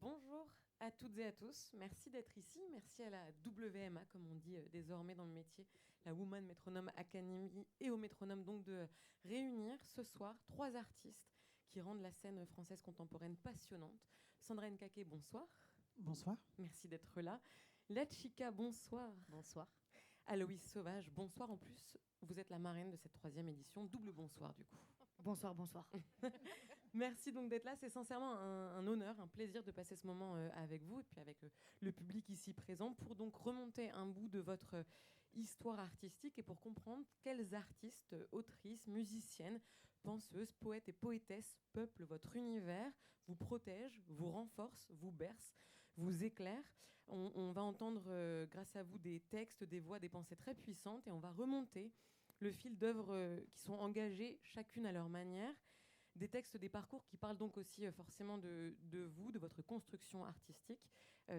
Bonjour à toutes et à tous. Merci d'être ici. Merci à la WMA, comme on dit désormais dans le métier, la Woman Metronome Academy, et au métronome donc de réunir ce soir 3 artistes qui rendent la scène française contemporaine passionnante. Sandra Nkake, bonsoir. Bonsoir. Merci d'être là. La Chica, bonsoir. Bonsoir. Aloïse Sauvage, bonsoir. En plus, vous êtes la marraine de cette 3e édition. Double bonsoir du coup. Bonsoir, bonsoir. Merci donc d'être là. C'est sincèrement un honneur, un plaisir de passer ce moment avec vous et puis avec le public ici présent pour donc remonter un bout de votre histoire artistique et pour comprendre quels artistes, autrices, musiciennes, penseuses, poètes et poétesses peuplent votre univers, vous protègent, vous renforcent, vous bercent, vous éclairent. On va entendre grâce à vous des textes, des voix, des pensées très puissantes et on va remonter le fil d'œuvres qui sont engagées chacune à leur manière. Des textes, des parcours qui parlent donc aussi forcément de vous, de votre construction artistique.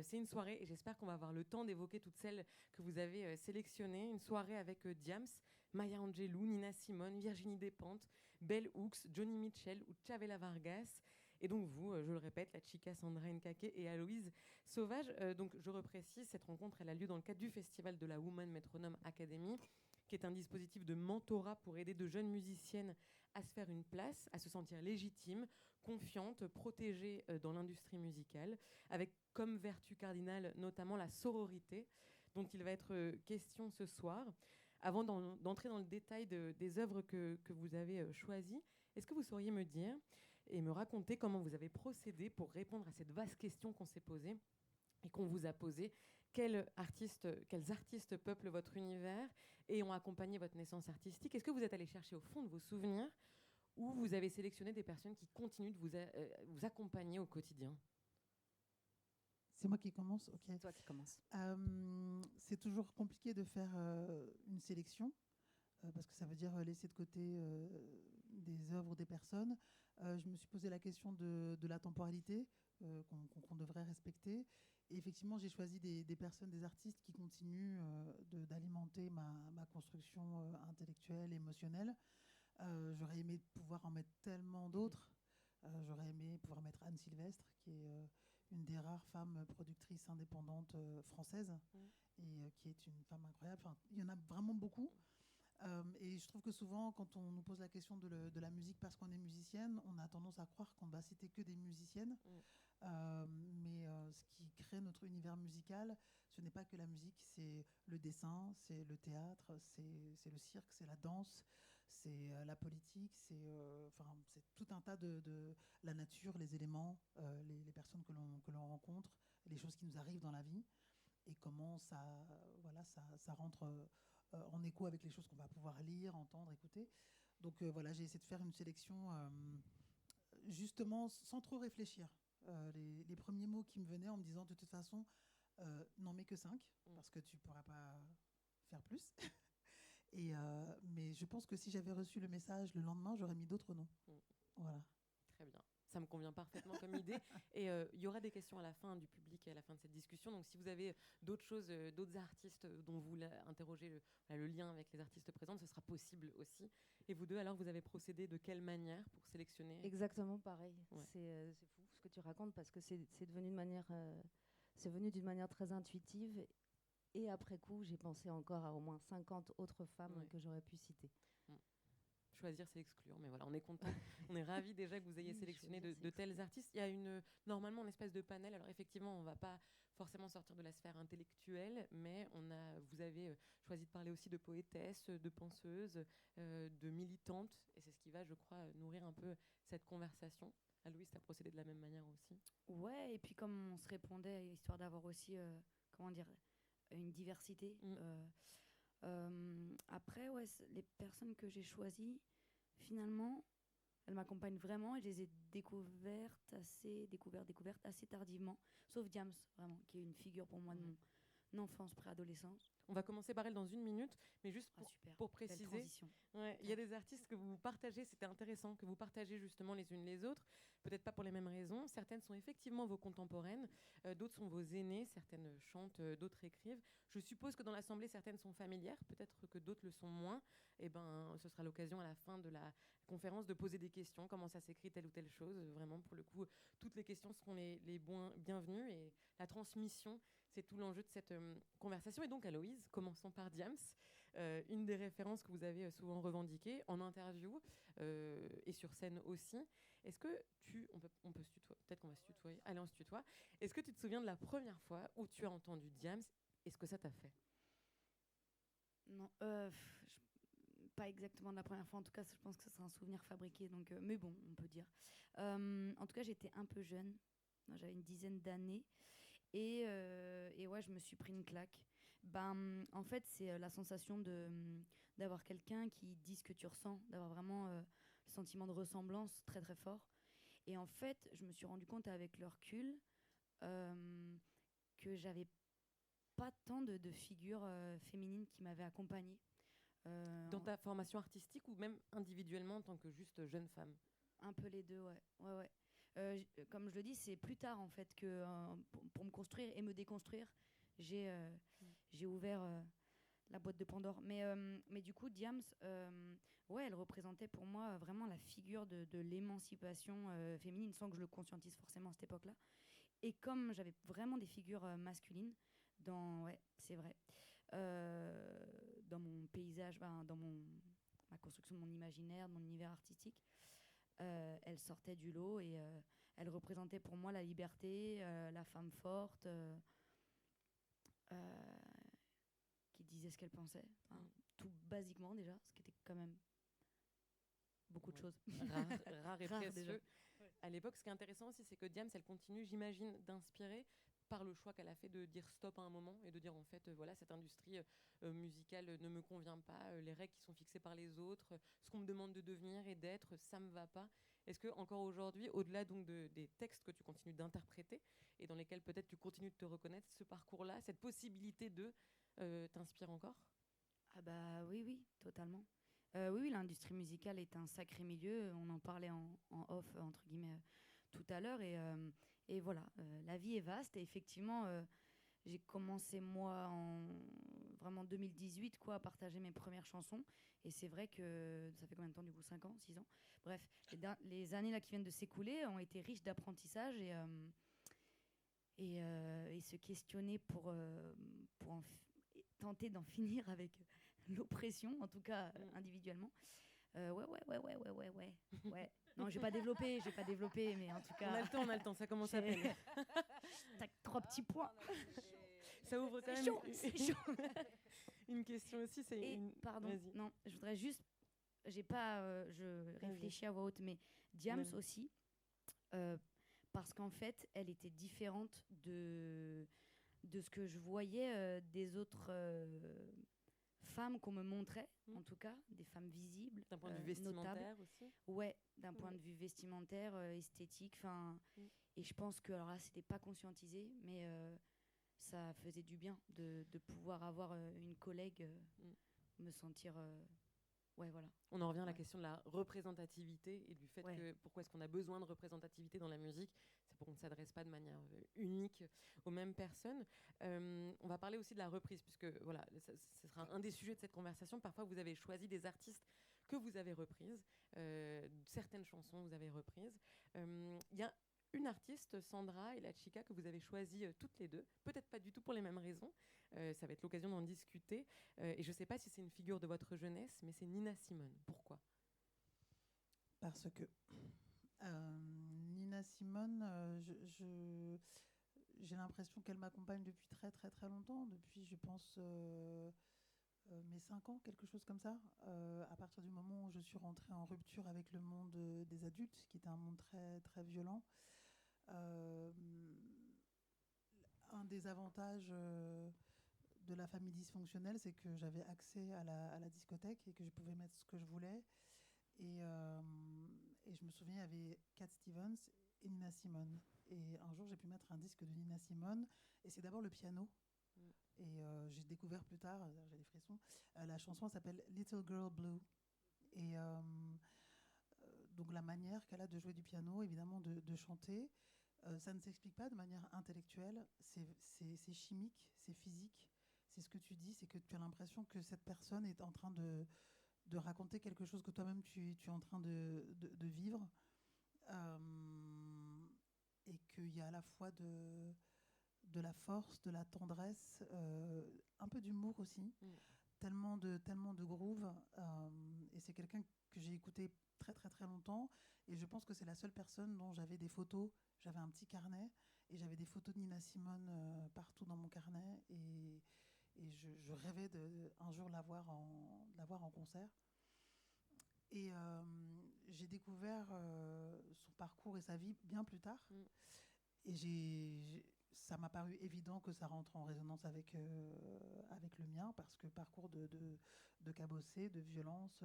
C'est une soirée et j'espère qu'on va avoir le temps d'évoquer toutes celles que vous avez sélectionnées. Une soirée avec Diams, Maya Angelou, Nina Simone, Virginie Despentes, Bell Hooks, Johnny Mitchell ou Chavela Vargas. Et donc vous, je le répète, la Chica Sandra Nkake et Aloïse Sauvage. Donc je reprécise, cette rencontre elle a lieu dans le cadre du festival de la Woman Metronome Academy, qui est un dispositif de mentorat pour aider de jeunes musiciennes à se faire une place, à se sentir légitimes, confiantes, protégées dans l'industrie musicale, avec comme vertu cardinale notamment la sororité, dont il va être question ce soir. Avant d'entrer dans le détail des œuvres que vous avez choisies, est-ce que vous sauriez me dire et me raconter comment vous avez procédé pour répondre à cette vaste question qu'on s'est posée et qu'on vous a posé, quels artistes peuplent votre univers et ont accompagné votre naissance artistique? Est-ce que vous êtes allé chercher au fond de vos souvenirs ou vous avez sélectionné des personnes qui continuent de vous accompagner au quotidien? C'est moi qui commence. Ok. C'est toi qui commence. C'est toujours compliqué de faire une sélection parce que ça veut dire laisser de côté des œuvres, des personnes. Je me suis posé la question de la temporalité qu'on devrait respecter. Et effectivement, j'ai choisi des personnes, des artistes qui continuent d'alimenter ma construction intellectuelle, émotionnelle. J'aurais aimé pouvoir en mettre tellement d'autres. J'aurais aimé pouvoir mettre Anne Sylvestre, qui est une des rares femmes productrices indépendantes françaises et qui est une femme incroyable. Enfin, il y en a vraiment beaucoup. Et je trouve que souvent, quand on nous pose la question de la musique parce qu'on est musicienne, on a tendance à croire qu'on ne va citer que des musiciennes. Mais ce qui crée notre univers musical, ce n'est pas que la musique, c'est le dessin, c'est le théâtre, c'est le cirque, c'est la danse, c'est la politique, c'est tout un tas de la nature, les éléments, les personnes que l'on rencontre, les choses qui nous arrivent dans la vie et comment ça rentre en écho avec les choses qu'on va pouvoir lire, entendre, écouter. Donc voilà, j'ai essayé de faire une sélection justement sans trop réfléchir. Les premiers mots qui me venaient en me disant de toute façon, n'en mets que 5, parce que tu ne pourras pas faire plus. Mais je pense que si j'avais reçu le message le lendemain, j'aurais mis d'autres noms. Voilà. Très bien. Ça me convient parfaitement comme idée. Et il y aura des questions à la fin du public et à la fin de cette discussion. Donc si vous avez d'autres choses, d'autres artistes dont vous voulez interroger le lien avec les artistes présents, ce sera possible aussi. Et vous deux, alors, vous avez procédé de quelle manière pour sélectionner? Exactement pareil. Ouais. C'est fou ce que tu racontes parce que c'est devenu c'est venu d'une manière très intuitive. Et après coup, j'ai pensé encore à au moins 50 autres femmes que j'aurais pu citer. Choisir, c'est exclure, mais voilà, on est content. On est ravis déjà que vous ayez sélectionné de tels artistes. Il y a normalement une espèce de panel. Alors effectivement, on ne va pas forcément sortir de la sphère intellectuelle, mais vous avez choisi de parler aussi de poétesses, de penseuses, de militantes, et c'est ce qui va, je crois, nourrir un peu cette conversation. Aloïse, tu as procédé de la même manière aussi? Ouais, et puis comme on se répondait, histoire d'avoir aussi, une diversité. Après, ouais, les personnes que j'ai choisies, finalement, elles m'accompagnent vraiment et je les ai découvertes assez tardivement. Sauf Diams, vraiment, qui est une figure pour moi enfance, préadolescence. On va commencer par elle dans 1 minute, mais juste Super, pour belle préciser, transition. ouais, il y a des artistes que vous partagez, c'était intéressant, que vous partagez justement les unes les autres, peut-être pas pour les mêmes raisons. Certaines sont effectivement vos contemporaines, d'autres sont vos aînées, certaines chantent, d'autres écrivent. Je suppose que dans l'Assemblée, certaines sont familières, peut-être que d'autres le sont moins. Et ben, ce sera l'occasion à la fin de la conférence de poser des questions, comment ça s'écrit telle ou telle chose. Vraiment, pour le coup, toutes les questions seront les bienvenues et la transmission, c'est tout l'enjeu de cette conversation. Et donc, Aloïse, commençons par Diams, une des références que vous avez souvent revendiquées en interview et sur scène aussi. Est-ce que on peut se tutoyer, peut-être qu'on va se tutoyer, allez on se tutoie. Est-ce que tu te souviens de la première fois où tu as entendu Diams et ce que ça t'a fait? Non, pas exactement de la première fois. En tout cas, je pense que ce sera un souvenir fabriqué. Donc, mais bon, on peut dire. En tout cas, j'étais un peu jeune. J'avais une dizaine d'années. Et ouais, je me suis pris une claque. En fait, c'est la sensation d'avoir quelqu'un qui dit ce que tu ressens, d'avoir vraiment le sentiment de ressemblance très très fort. Et en fait, je me suis rendu compte avec le recul que j'avais pas tant de figures féminines qui m'avaient accompagnée. Dans ta formation artistique ou même individuellement en tant que juste jeune femme? Un peu les deux, ouais. Ouais, ouais. Comme je le dis, c'est plus tard en fait que pour me construire et me déconstruire, j'ai ouvert la boîte de Pandore. Mais du coup, Diams, ouais, elle représentait pour moi vraiment la figure de l'émancipation féminine, sans que je le conscientise forcément à cette époque-là. Et comme j'avais vraiment des figures masculines, ouais, c'est vrai, dans mon paysage, ma construction de mon imaginaire, de mon univers artistique, elle sortait du lot et elle représentait pour moi la liberté, la femme forte, qui disait ce qu'elle pensait. Tout basiquement déjà, ce qui était quand même beaucoup de choses. Rare et Rare précieux. déjà. À l'époque, ce qui est intéressant aussi, c'est que Diams, elle continue, j'imagine, d'inspirer par le choix qu'elle a fait de dire stop à un moment et de dire en fait, voilà, cette industrie musicale ne me convient pas, les règles qui sont fixées par les autres, ce qu'on me demande de devenir et d'être, ça me va pas. Est-ce que encore aujourd'hui, au-delà donc des textes que tu continues d'interpréter et dans lesquels peut-être tu continues de te reconnaître, ce parcours-là, cette possibilité de t'inspire encore? Ah bah oui, oui, totalement. Oui, l'industrie musicale est un sacré milieu. On en parlait en off, entre guillemets, tout à l'heure. Et voilà, la vie est vaste. Et effectivement, j'ai commencé, moi, vraiment 2018, quoi, à partager mes premières chansons. Et c'est vrai que ça fait combien de temps, du coup? 5 ans, 6 ans? Bref, les années là, qui viennent de s'écouler ont été riches d'apprentissage et se questionner pour tenter d'en finir avec l'oppression, en tout cas individuellement. Ouais. Non, j'ai pas développé, mais en tout cas. On a le temps, ça commence à peine. Tac, 3 petits points. Ça ouvre quand même. C'est chaud. Une question aussi, Pardon, Vas-y. non, je voudrais juste. Je réfléchis à voix haute, mais Diams aussi, parce qu'en fait, elle était différente de ce que je voyais des autres femmes qu'on me montrait, en tout cas, des femmes visibles. D'un point de vue vestimentaire notables. aussi. Ouais, d'un point de vue vestimentaire, esthétique, et je pense que, alors là, c'était pas conscientisé, mais ça faisait du bien de pouvoir avoir une collègue, me sentir... ouais, voilà. On en revient à la question de la représentativité et du fait que pourquoi est-ce qu'on a besoin de représentativité dans la musique. C'est pour qu'on ne s'adresse pas de manière unique aux mêmes personnes. On va parler aussi de la reprise, puisque voilà, ce sera un des sujets de cette conversation. Parfois, vous avez choisi des artistes que vous avez reprises, certaines chansons vous avez reprises. Il y a une artiste, Sandra et la Chica, que vous avez choisi toutes les deux, peut-être pas du tout pour les mêmes raisons. Ça va être l'occasion d'en discuter. Et je ne sais pas si c'est une figure de votre jeunesse, mais c'est Nina Simone. Pourquoi? Parce que Nina Simone, j'ai l'impression qu'elle m'accompagne depuis très très très longtemps, depuis je pense mes 5 ans, quelque chose comme ça. À partir du moment où je suis rentrée en rupture avec le monde des adultes, qui était un monde très très violent. Un des avantages de la famille dysfonctionnelle, c'est que j'avais accès à la discothèque et que je pouvais mettre ce que je voulais. Et je me souviens, il y avait Cat Stevens et Nina Simone. Et un jour, j'ai pu mettre un disque de Nina Simone. Et c'est d'abord le piano Et j'ai découvert plus tard, j'ai des frissons, la chanson s'appelle Little Girl Blue. Et donc la manière qu'elle a de jouer du piano, évidemment de chanter, ça ne s'explique pas de manière intellectuelle, c'est chimique, c'est physique, c'est ce que tu dis, c'est que tu as l'impression que cette personne est en train de raconter quelque chose que toi-même tu es en train de vivre, et qu'il y a à la fois de la force, de la tendresse, un peu d'humour aussi, tellement de groove, et c'est quelqu'un que j'ai écouté très très très longtemps, et je pense que c'est la seule personne dont j'avais des photos. J'avais un petit carnet et j'avais des photos de Nina Simone partout dans mon carnet, et je rêvais un jour la voir en concert. Et j'ai découvert son parcours et sa vie bien plus tard. Et ça m'a paru évident que ça rentre en résonance avec le mien, parce que parcours de cabossé, de violence,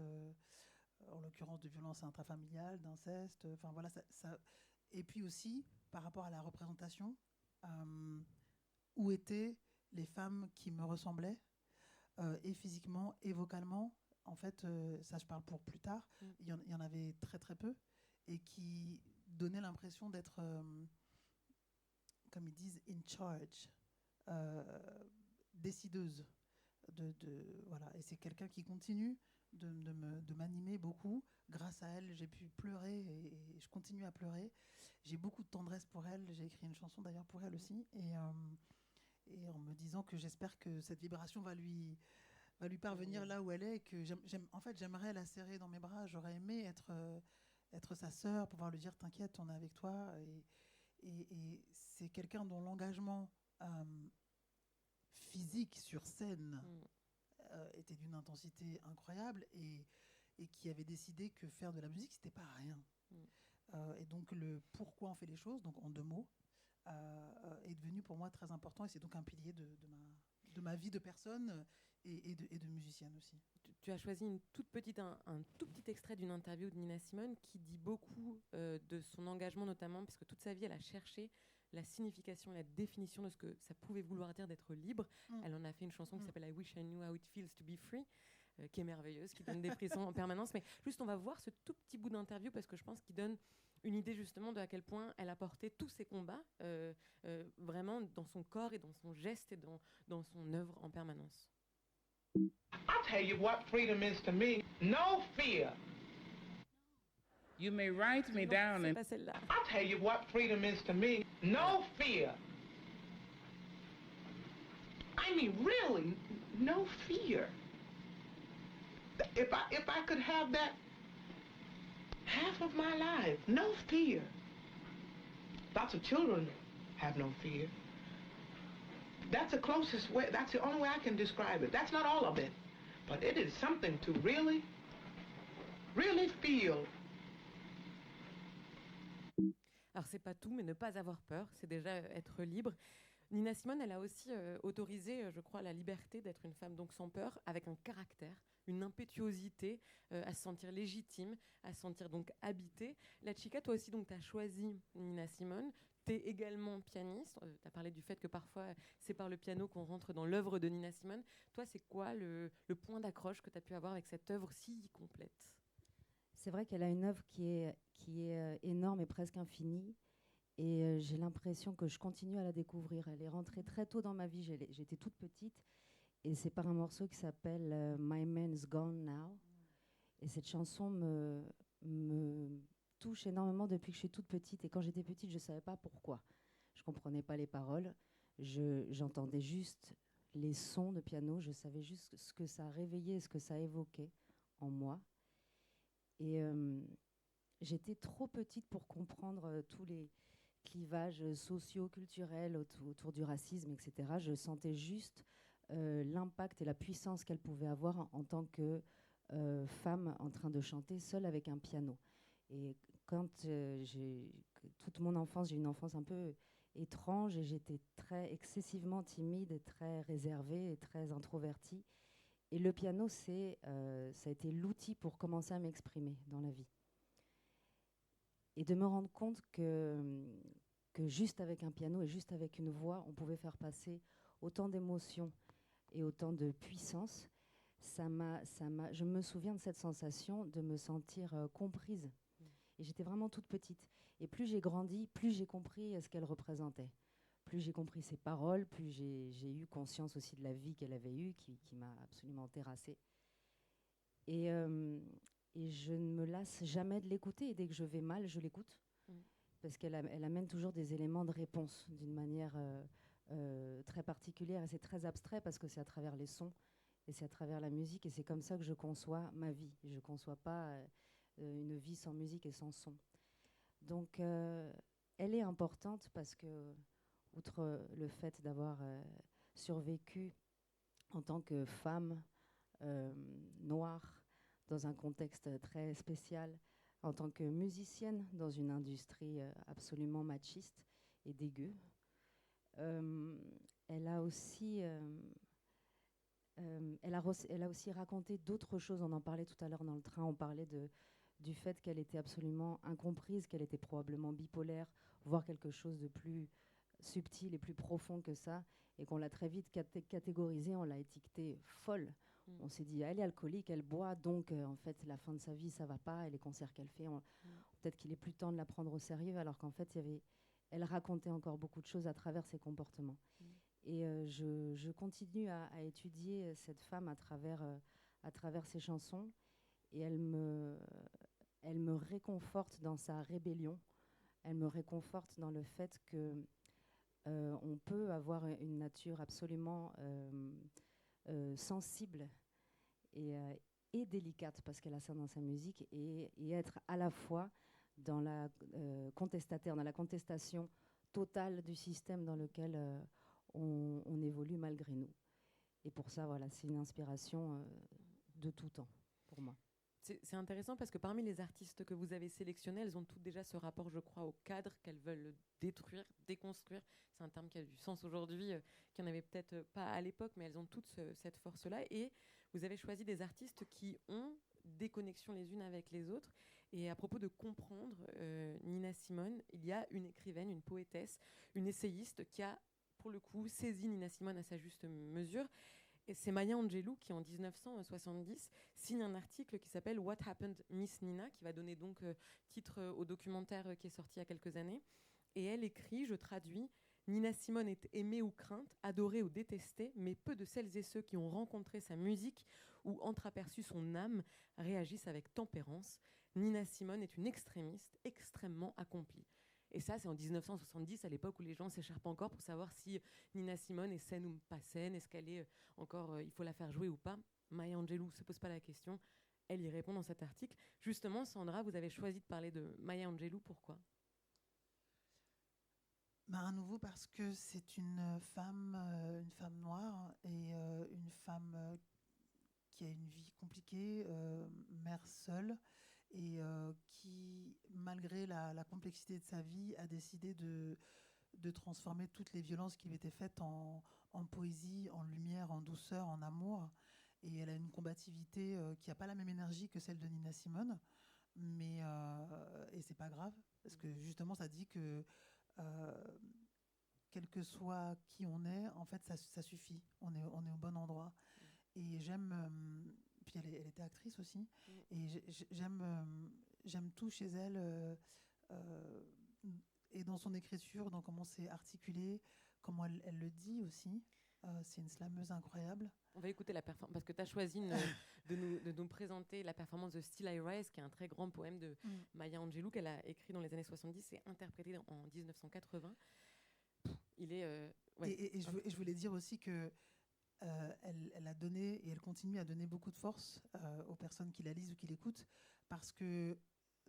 en l'occurrence de violence intrafamiliale, d'inceste, enfin voilà, ça. Et puis aussi, par rapport à la représentation, où étaient les femmes qui me ressemblaient, et physiquement et vocalement. En fait, ça je parle pour plus tard, il y en avait très très peu, et qui donnaient l'impression d'être, comme ils disent, in charge, décideuse. Voilà. Et c'est quelqu'un qui continue de m'animer beaucoup. Grâce à elle, j'ai pu pleurer, et je continue à pleurer. J'ai beaucoup de tendresse pour elle. J'ai écrit une chanson d'ailleurs pour elle aussi. Et en me disant que j'espère que cette vibration va lui parvenir là où elle est, et que en fait, j'aimerais la serrer dans mes bras. J'aurais aimé être sa sœur, pouvoir lui dire t'inquiète, on est avec toi. Et c'est quelqu'un dont l'engagement physique sur scène était d'une intensité incroyable, et qui avait décidé que faire de la musique, c'était pas rien. Et donc le pourquoi on fait les choses, donc en 2 mots, est devenu pour moi très important, et c'est donc un pilier de ma vie de personne et de musicienne aussi. Tu as choisi un tout petit extrait d'une interview de Nina Simone qui dit beaucoup de son engagement, notamment parce que toute sa vie elle a cherché la signification, la définition de ce que ça pouvait vouloir dire d'être libre. Elle en a fait une chanson qui s'appelle I Wish I Knew How It Feels to Be Free, qui est merveilleuse, qui donne des frissons en permanence. Mais juste, on va voir ce tout petit bout d'interview parce que je pense qu'il donne une idée justement de à quel point elle a porté tous ses combats vraiment dans son corps et dans son geste et dans son œuvre en permanence. I'll tell you what freedom is to me. No fear. You may write me down C'est and pas celle-là. I'll tell you what freedom is to me. No fear. I mean, really, no fear. If I could have that half of my life, no fear. Lots of children have no fear. That's the closest way, that's the only way I can describe it. That's not all of it, but it is something to really, really feel. Alors c'est pas tout, mais ne pas avoir peur, c'est déjà être libre. Nina Simone, elle a aussi autorisé, je crois, la liberté d'être une femme donc sans peur, avec un caractère, une impétuosité, à se sentir légitime, à se sentir donc habitée. La Chica, toi aussi, donc, tu as choisi Nina Simone. Tu es également pianiste. Tu as parlé du fait que parfois, c'est par le piano qu'on rentre dans l'œuvre de Nina Simone. Toi, c'est quoi le point d'accroche que tu as pu avoir avec cette œuvre si complète ? C'est vrai qu'elle a une œuvre qui est énorme et presque infinie. Et j'ai l'impression que je continue à la découvrir. Elle est rentrée très tôt dans ma vie. J'étais toute petite. Et c'est par un morceau qui s'appelle My Man's Gone Now. Et cette chanson me touche énormément depuis que je suis toute petite. Et quand j'étais petite, je ne savais pas pourquoi. Je ne comprenais pas les paroles. J'entendais juste les sons de piano. Je savais juste ce que ça réveillait, ce que ça évoquait en moi. Et j'étais trop petite pour comprendre tous les clivages socio-culturels autour du racisme, etc. Je sentais juste l'impact et la puissance qu'elle pouvait avoir en tant que femme en train de chanter seule avec un piano. Et quand toute mon enfance, j'ai une enfance un peu étrange et j'étais excessivement timide et très réservée et très introvertie. Et le piano, ça a été l'outil pour commencer à m'exprimer dans la vie. Et de me rendre compte que juste avec un piano et juste avec une voix, on pouvait faire passer autant d'émotions et autant de puissance, je me souviens de cette sensation de me sentir comprise. Et j'étais vraiment toute petite. Et plus j'ai grandi, plus j'ai compris ce qu'elle représentait. Plus j'ai compris ses paroles, plus j'ai eu conscience aussi de la vie qu'elle avait eue, qui m'a absolument terrassée. Et je ne me lasse jamais de l'écouter. Et dès que je vais mal, je l'écoute. Parce qu'elle amène toujours des éléments de réponse d'une manière très particulière. Et c'est très abstrait parce que c'est à travers les sons et c'est à travers la musique. Et c'est comme ça que je conçois ma vie. Je ne conçois pas une vie sans musique et sans son. Donc, elle est importante parce que, outre le fait d'avoir survécu en tant que femme noire dans un contexte très spécial, en tant que musicienne dans une industrie absolument machiste et dégueu, elle a aussi raconté d'autres choses. On en parlait tout à l'heure dans le train, on parlait du fait qu'elle était absolument incomprise, qu'elle était probablement bipolaire, voire quelque chose de plus subtil et plus profond que ça, et qu'on l'a très vite catégorisée, on l'a étiquetée folle. On s'est dit, elle est alcoolique, elle boit, donc en fait, la fin de sa vie, ça va pas, et les concerts qu'elle fait, peut-être qu'il est plus temps de la prendre au sérieux, alors qu'en fait, elle racontait encore beaucoup de choses à travers ses comportements. Et je continue à étudier cette femme à travers ses chansons, et elle me réconforte dans sa rébellion, elle me réconforte dans le fait que on peut avoir une nature absolument sensible et délicate, parce qu'elle a ça dans sa musique, et être à la fois dans la contestataire, dans la contestation totale du système dans lequel on évolue malgré nous. Et pour ça, voilà, c'est une inspiration de tout temps pour moi. C'est intéressant parce que parmi les artistes que vous avez sélectionnés, elles ont toutes déjà ce rapport, je crois, au cadre qu'elles veulent détruire, déconstruire. C'est un terme qui a du sens aujourd'hui, qui n'en avait peut-être pas à l'époque, mais elles ont toutes cette force-là. Et vous avez choisi des artistes qui ont des connexions les unes avec les autres. Et à propos de comprendre Nina Simone, il y a une écrivaine, une poétesse, une essayiste qui a, pour le coup, saisi Nina Simone à sa juste mesure. Et c'est Maya Angelou qui, en 1970, signe un article qui s'appelle « What Happened, Miss Nina », qui va donner donc titre au documentaire qui est sorti il y a quelques années. Et elle écrit, je traduis, « Nina Simone est aimée ou crainte, adorée ou détestée, mais peu de celles et ceux qui ont rencontré sa musique ou entreaperçu son âme réagissent avec tempérance. Nina Simone est une extrémiste extrêmement accomplie. » Et ça, c'est en 1970, à l'époque où les gens s'écharpent encore pour savoir si Nina Simone est saine ou pas saine, est-ce qu'elle est encore, il faut la faire jouer ou pas. Maya Angelou ne se pose pas la question, elle y répond dans cet article. Justement, Sandra, vous avez choisi de parler de Maya Angelou, pourquoi ? À nouveau parce que c'est une femme noire et une femme qui a une vie compliquée, mère seule, et qui, malgré la complexité de sa vie, a décidé de transformer toutes les violences qui lui étaient faites en poésie, en lumière, en douceur, en amour. Et elle a une combativité qui n'a pas la même énergie que celle de Nina Simone, et c'est pas grave, parce que justement ça dit que quel que soit qui on est, en fait ça suffit, on est au bon endroit. Et j'aime... puis elle était actrice aussi. Et j'aime tout chez elle. Et dans son écriture, dans comment c'est articulé, comment elle le dit aussi. C'est une slameuse incroyable. On va écouter la performance, parce que tu as choisi de nous présenter la performance de Still I Rise, qui est un très grand poème de Maya Angelou qu'elle a écrit dans les années 70 et interprété en 1980. Il est... ouais, et je voulais dire aussi que elle a donné et elle continue à donner beaucoup de force aux personnes qui la lisent ou qui l'écoutent, parce que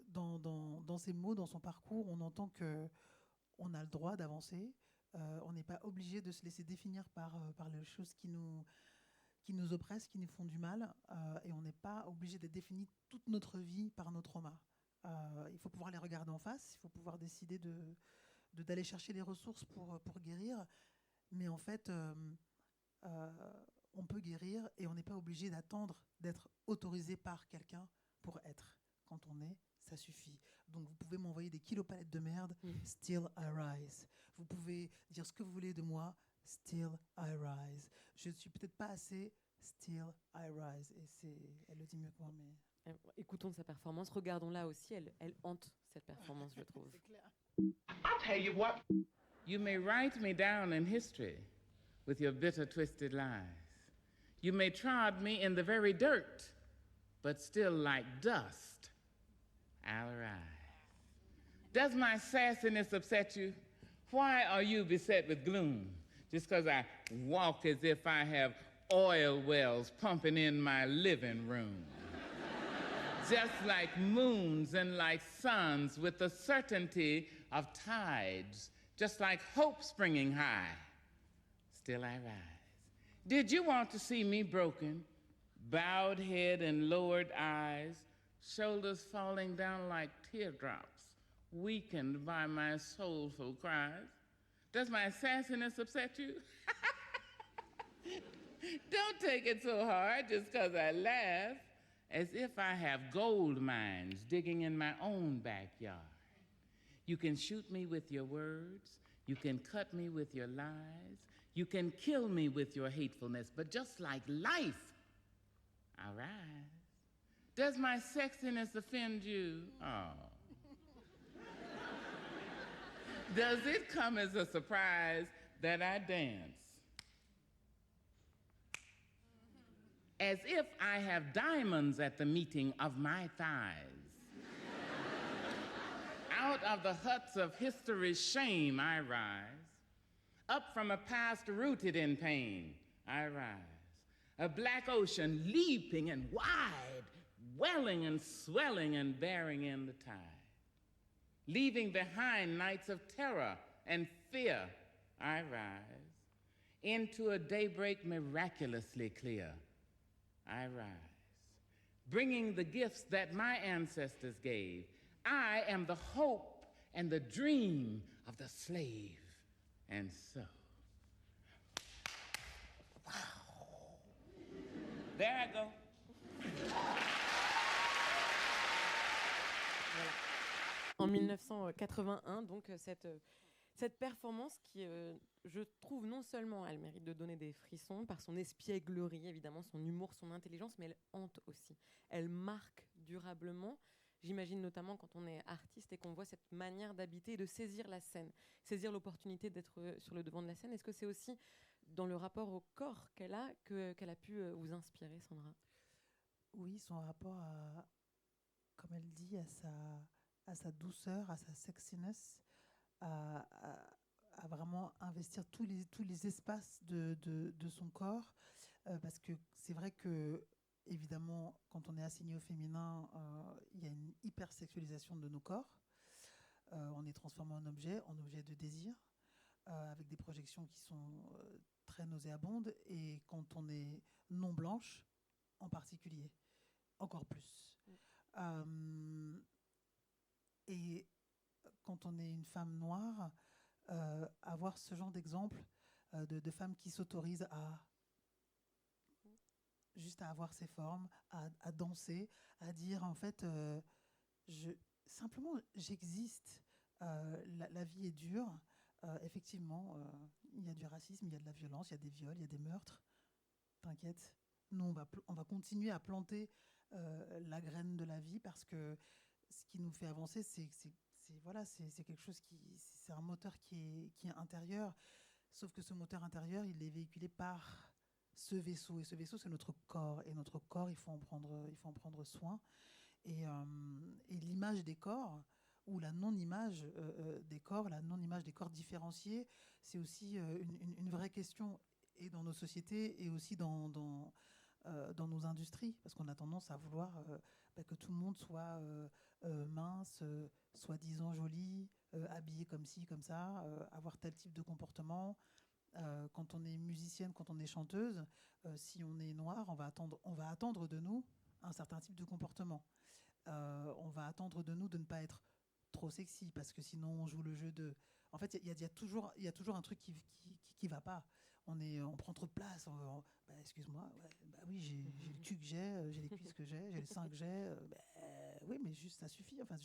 dans ses mots, dans son parcours, on entend qu'on a le droit d'avancer, on n'est pas obligé de se laisser définir par les choses qui nous oppressent, qui nous font du mal, et on n'est pas obligé d'être défini toute notre vie par nos traumas. Il faut pouvoir les regarder en face, il faut pouvoir décider d'aller chercher les ressources pour guérir, mais en fait... on peut guérir et on n'est pas obligé d'attendre d'être autorisé par quelqu'un pour être. Quand on est, ça suffit. Donc vous pouvez m'envoyer des kilopalettes de merde, still I rise. Vous pouvez dire ce que vous voulez de moi, still I rise. Je ne suis peut-être pas assez, still I rise. Et elle le dit mieux que moi, mais... Écoutons sa performance, regardons-la aussi, elle hante cette performance, je trouve. C'est clair. I'll tell you what. You may write me down in history with your bitter, twisted lies. You may trod me in the very dirt, but still like dust, I'll rise. Does my sassiness upset you? Why are you beset with gloom? Just because I walk as if I have oil wells pumping in my living room. Just like moons and like suns with the certainty of tides, just like hope springing high, still I rise. Did you want to see me broken, bowed head and lowered eyes, shoulders falling down like teardrops, weakened by my soulful cries? Does my sassiness upset you? Don't take it so hard just because I laugh, as if I have gold mines digging in my own backyard. You can shoot me with your words, you can cut me with your lies, you can kill me with your hatefulness, but just like life, I rise. Does my sexiness offend you? Oh. Does it come as a surprise that I dance as if I have diamonds at the meeting of my thighs? Out of the huts of history's shame I rise. Up from a past rooted in pain I rise. A black ocean leaping and wide, welling and swelling and bearing in the tide. Leaving behind nights of terror and fear I rise. Into a daybreak miraculously clear I rise, bringing the gifts that my ancestors gave. I am the hope and the dream of the slave. And so, wow. There I go. Voilà. En 1981, donc cette performance qui, je trouve, non seulement elle mérite de donner des frissons par son espièglerie, évidemment, son humour, son intelligence, mais elle hante aussi. Elle marque durablement. J'imagine notamment quand on est artiste et qu'on voit cette manière d'habiter et de saisir la scène, saisir l'opportunité d'être sur le devant de la scène. Est-ce que c'est aussi dans le rapport au corps qu'elle a pu vous inspirer, Sandra ? Oui, son rapport à, comme elle dit, à sa douceur, à sa sexiness, à vraiment investir tous les espaces de son corps, parce que c'est vrai que, évidemment, quand on est assigné au féminin, il y a une hypersexualisation de nos corps. On est transformé en objet de désir, avec des projections qui sont très nauséabondes, et quand on est non blanche, en particulier, encore plus. Et quand on est une femme noire, avoir ce genre d'exemple de femmes qui s'autorisent juste à avoir ses formes, à danser, à dire en fait, simplement j'existe, la vie est dure, effectivement, il y a du racisme, il y a de la violence, il y a des viols, il y a des meurtres, t'inquiète, nous on va continuer à planter la graine de la vie, parce que ce qui nous fait avancer, c'est quelque chose c'est un moteur qui est intérieur, sauf que ce moteur intérieur, il est véhiculé par ce vaisseau, et ce vaisseau, c'est notre corps, et notre corps, il faut en prendre soin, et l'image des corps, ou la non-image des corps, la non-image des corps différenciés, c'est aussi une vraie question, et dans nos sociétés, et aussi dans nos industries, parce qu'on a tendance à vouloir que tout le monde soit mince, soi-disant jolie, habillé comme ci, comme ça, avoir tel type de comportement. Quand on est musicienne, quand on est chanteuse, si on est noir, on va attendre de nous un certain type de comportement. On va attendre de nous de ne pas être trop sexy, parce que sinon on joue le jeu de... En fait, il y a toujours un truc qui va pas. On prend trop de place. Excuse-moi, oui, j'ai le cul que j'ai les cuisses que j'ai le sein que j'ai. Oui, mais juste ça suffit. Enfin,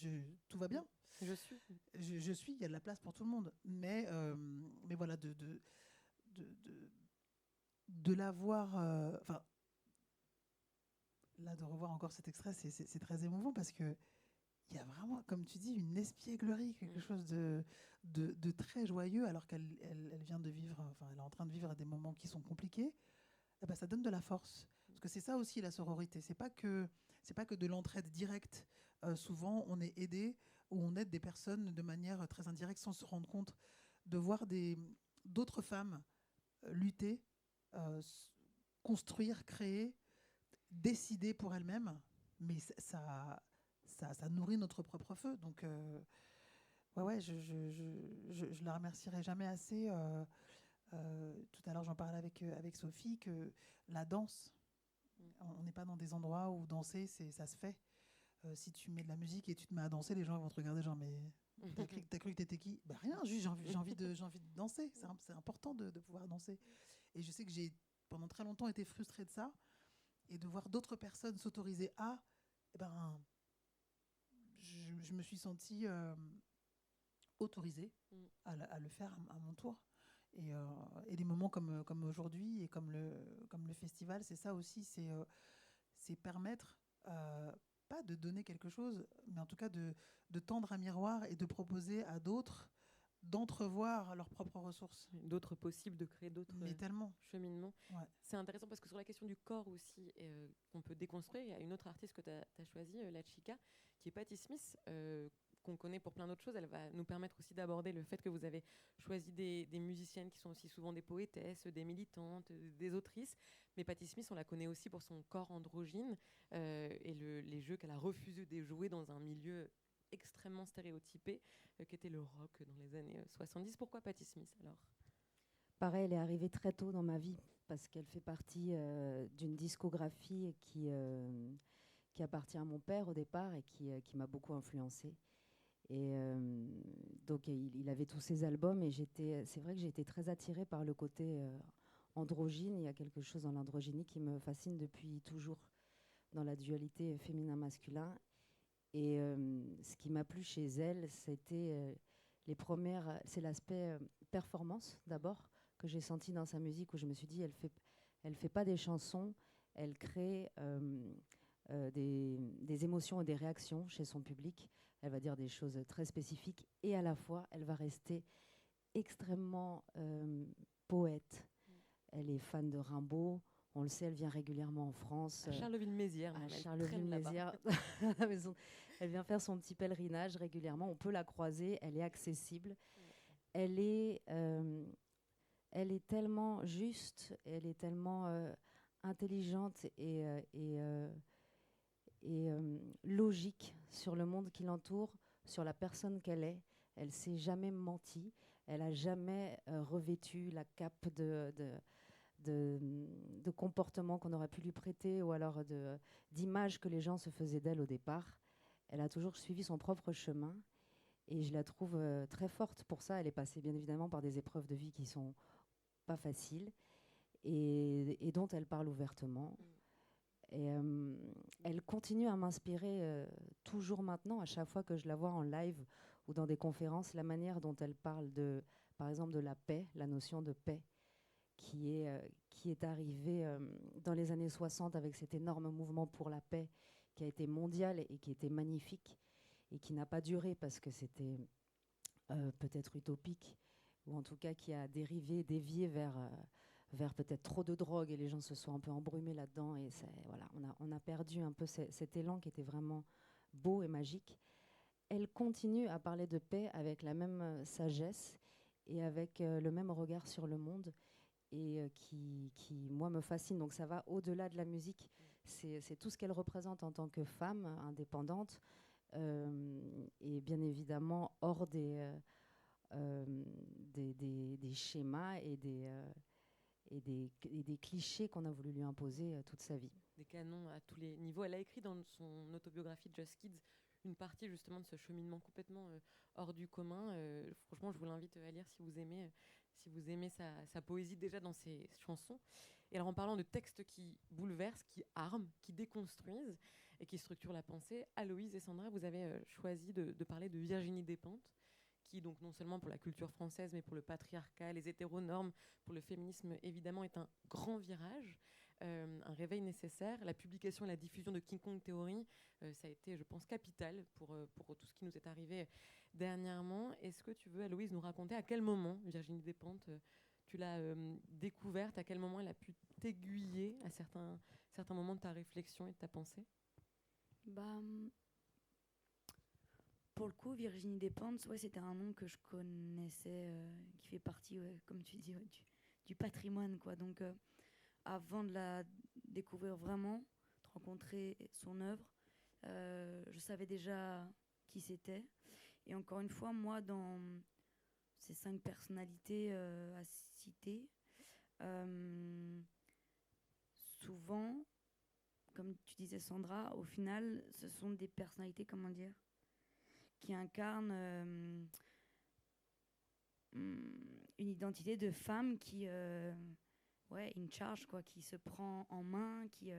tout va bien. Je suis. Il y a de la place pour tout le monde. Mais voilà, de la voir, enfin, là, de revoir encore cet extrait, c'est très émouvant parce que il y a vraiment, comme tu dis, une espièglerie, quelque chose de très joyeux, alors qu'elle vient de vivre, enfin, elle est en train de vivre des moments qui sont compliqués. Eh ben, ça donne de la force. Parce que c'est ça aussi la sororité. C'est pas que de l'entraide directe. Souvent, on est aidé ou on aide des personnes de manière très indirecte sans se rendre compte. De voir d'autres femmes lutter, construire, créer, décider pour elles-mêmes, mais ça nourrit notre propre feu. Donc, ouais, je la remercierai jamais assez. Tout à l'heure, j'en parlais avec Sophie, que la danse, on n'est pas dans des endroits où danser, ça se fait. Si tu mets de la musique et tu te mets à danser, les gens vont te regarder genre, mais t'as cru que t'étais qui? Bah rien, juste j'ai envie de danser. C'est important de pouvoir danser. Et je sais que j'ai pendant très longtemps été frustrée de ça, et de voir d'autres personnes s'autoriser à, eh ben, je me suis sentie autorisée à le faire à mon tour. Et des moments comme aujourd'hui et comme le festival, c'est ça aussi, c'est permettre, pas de donner quelque chose, mais en tout cas de tendre un miroir et de proposer à d'autres d'entrevoir leurs propres ressources. D'autres possibles, de créer d'autres cheminements. Ouais. C'est intéressant parce que sur la question du corps aussi, qu'on peut déconstruire, il y a une autre artiste que tu as choisie, La Chica, qui est Patti Smith, qu'on connaît pour plein d'autres choses. Elle va nous permettre aussi d'aborder le fait que vous avez choisi des musiciennes qui sont aussi souvent des poétesses, des militantes, des autrices. Mais Patti Smith, on la connaît aussi pour son corps androgyne et les jeux qu'elle a refusé de jouer dans un milieu extrêmement stéréotypé, qu'était le rock dans les années 70. Pourquoi Patti Smith alors? Pareil, elle est arrivée très tôt dans ma vie parce qu'elle fait partie d'une discographie qui appartient à mon père au départ et qui m'a beaucoup influencée. Et donc il avait tous ses albums et c'est vrai que j'ai été très attirée par le côté androgyne. Il y a quelque chose dans l'androgynie qui me fascine depuis toujours, dans la dualité féminin-masculin. Et ce qui m'a plu chez elle, c'était c'est l'aspect performance d'abord que j'ai senti dans sa musique, où je me suis dit elle fait pas des chansons, elle crée des émotions et des réactions chez son public. Elle va dire des choses très spécifiques et à la fois elle va rester extrêmement poète. Elle est fan de Rimbaud. On le sait, elle vient régulièrement en France. À Charleville-Mézières. À Charleville-Mézières. Elle vient faire son petit pèlerinage régulièrement. On peut la croiser. Elle est accessible. Elle est tellement juste. Elle est tellement intelligente et logique sur le monde qui l'entoure, sur la personne qu'elle est. Elle s'est jamais menti. Elle a jamais revêtu la cape de comportements qu'on aurait pu lui prêter ou alors d'images que les gens se faisaient d'elle au départ. Elle a toujours suivi son propre chemin et je la trouve très forte pour ça. Elle est passée bien évidemment par des épreuves de vie qui sont pas faciles et dont elle parle ouvertement. Et elle continue à m'inspirer toujours maintenant, à chaque fois que je la vois en live ou dans des conférences, la manière dont elle parle par exemple de la paix, la notion de paix, qui est arrivé dans les années 60 avec cet énorme mouvement pour la paix qui a été mondial et qui était magnifique et qui n'a pas duré parce que c'était peut-être utopique ou en tout cas qui a dévié vers peut-être trop de drogue et les gens se sont un peu embrumés là-dedans et voilà, on a perdu un peu cet élan qui était vraiment beau et magique. Elle continue à parler de paix avec la même sagesse et avec le même regard sur le monde et qui, moi, me fascine. Donc ça va au-delà de la musique. C'est tout ce qu'elle représente en tant que femme indépendante et bien évidemment hors des schémas et des clichés qu'on a voulu lui imposer toute sa vie. Des canons à tous les niveaux. Elle a écrit dans son autobiographie Just Kids une partie justement de ce cheminement complètement hors du commun. Franchement, je vous l'invite à lire si vous aimez sa poésie déjà dans ses chansons. Et alors en parlant de textes qui bouleversent, qui arment, qui déconstruisent et qui structurent la pensée, Aloïse et Sandra, vous avez choisi de parler de Virginie Despentes, qui donc non seulement pour la culture française, mais pour le patriarcat, les hétéronormes, pour le féminisme, évidemment, est un grand virage, un réveil nécessaire. La publication et la diffusion de King Kong Theory, ça a été, je pense, capital pour tout ce qui nous est arrivé dernièrement. Est-ce que tu veux, Aloïse, nous raconter à quel moment Virginie Despentes, tu l'as découverte, à quel moment elle a pu t'aiguiller à certains moments de ta réflexion et de ta pensée? Bah, pour le coup, Virginie Despentes, ouais, c'était un nom que je connaissais, qui fait partie, ouais, comme tu dis, ouais, du patrimoine, quoi. Donc, avant de la découvrir vraiment, de rencontrer son œuvre, je savais déjà qui c'était. Et encore une fois, moi, dans ces 5 personnalités à citer, souvent, comme tu disais Sandra, au final, ce sont des personnalités, comment dire, qui incarnent une identité de femme qui, ouais, in charge, quoi, qui se prend en main, qui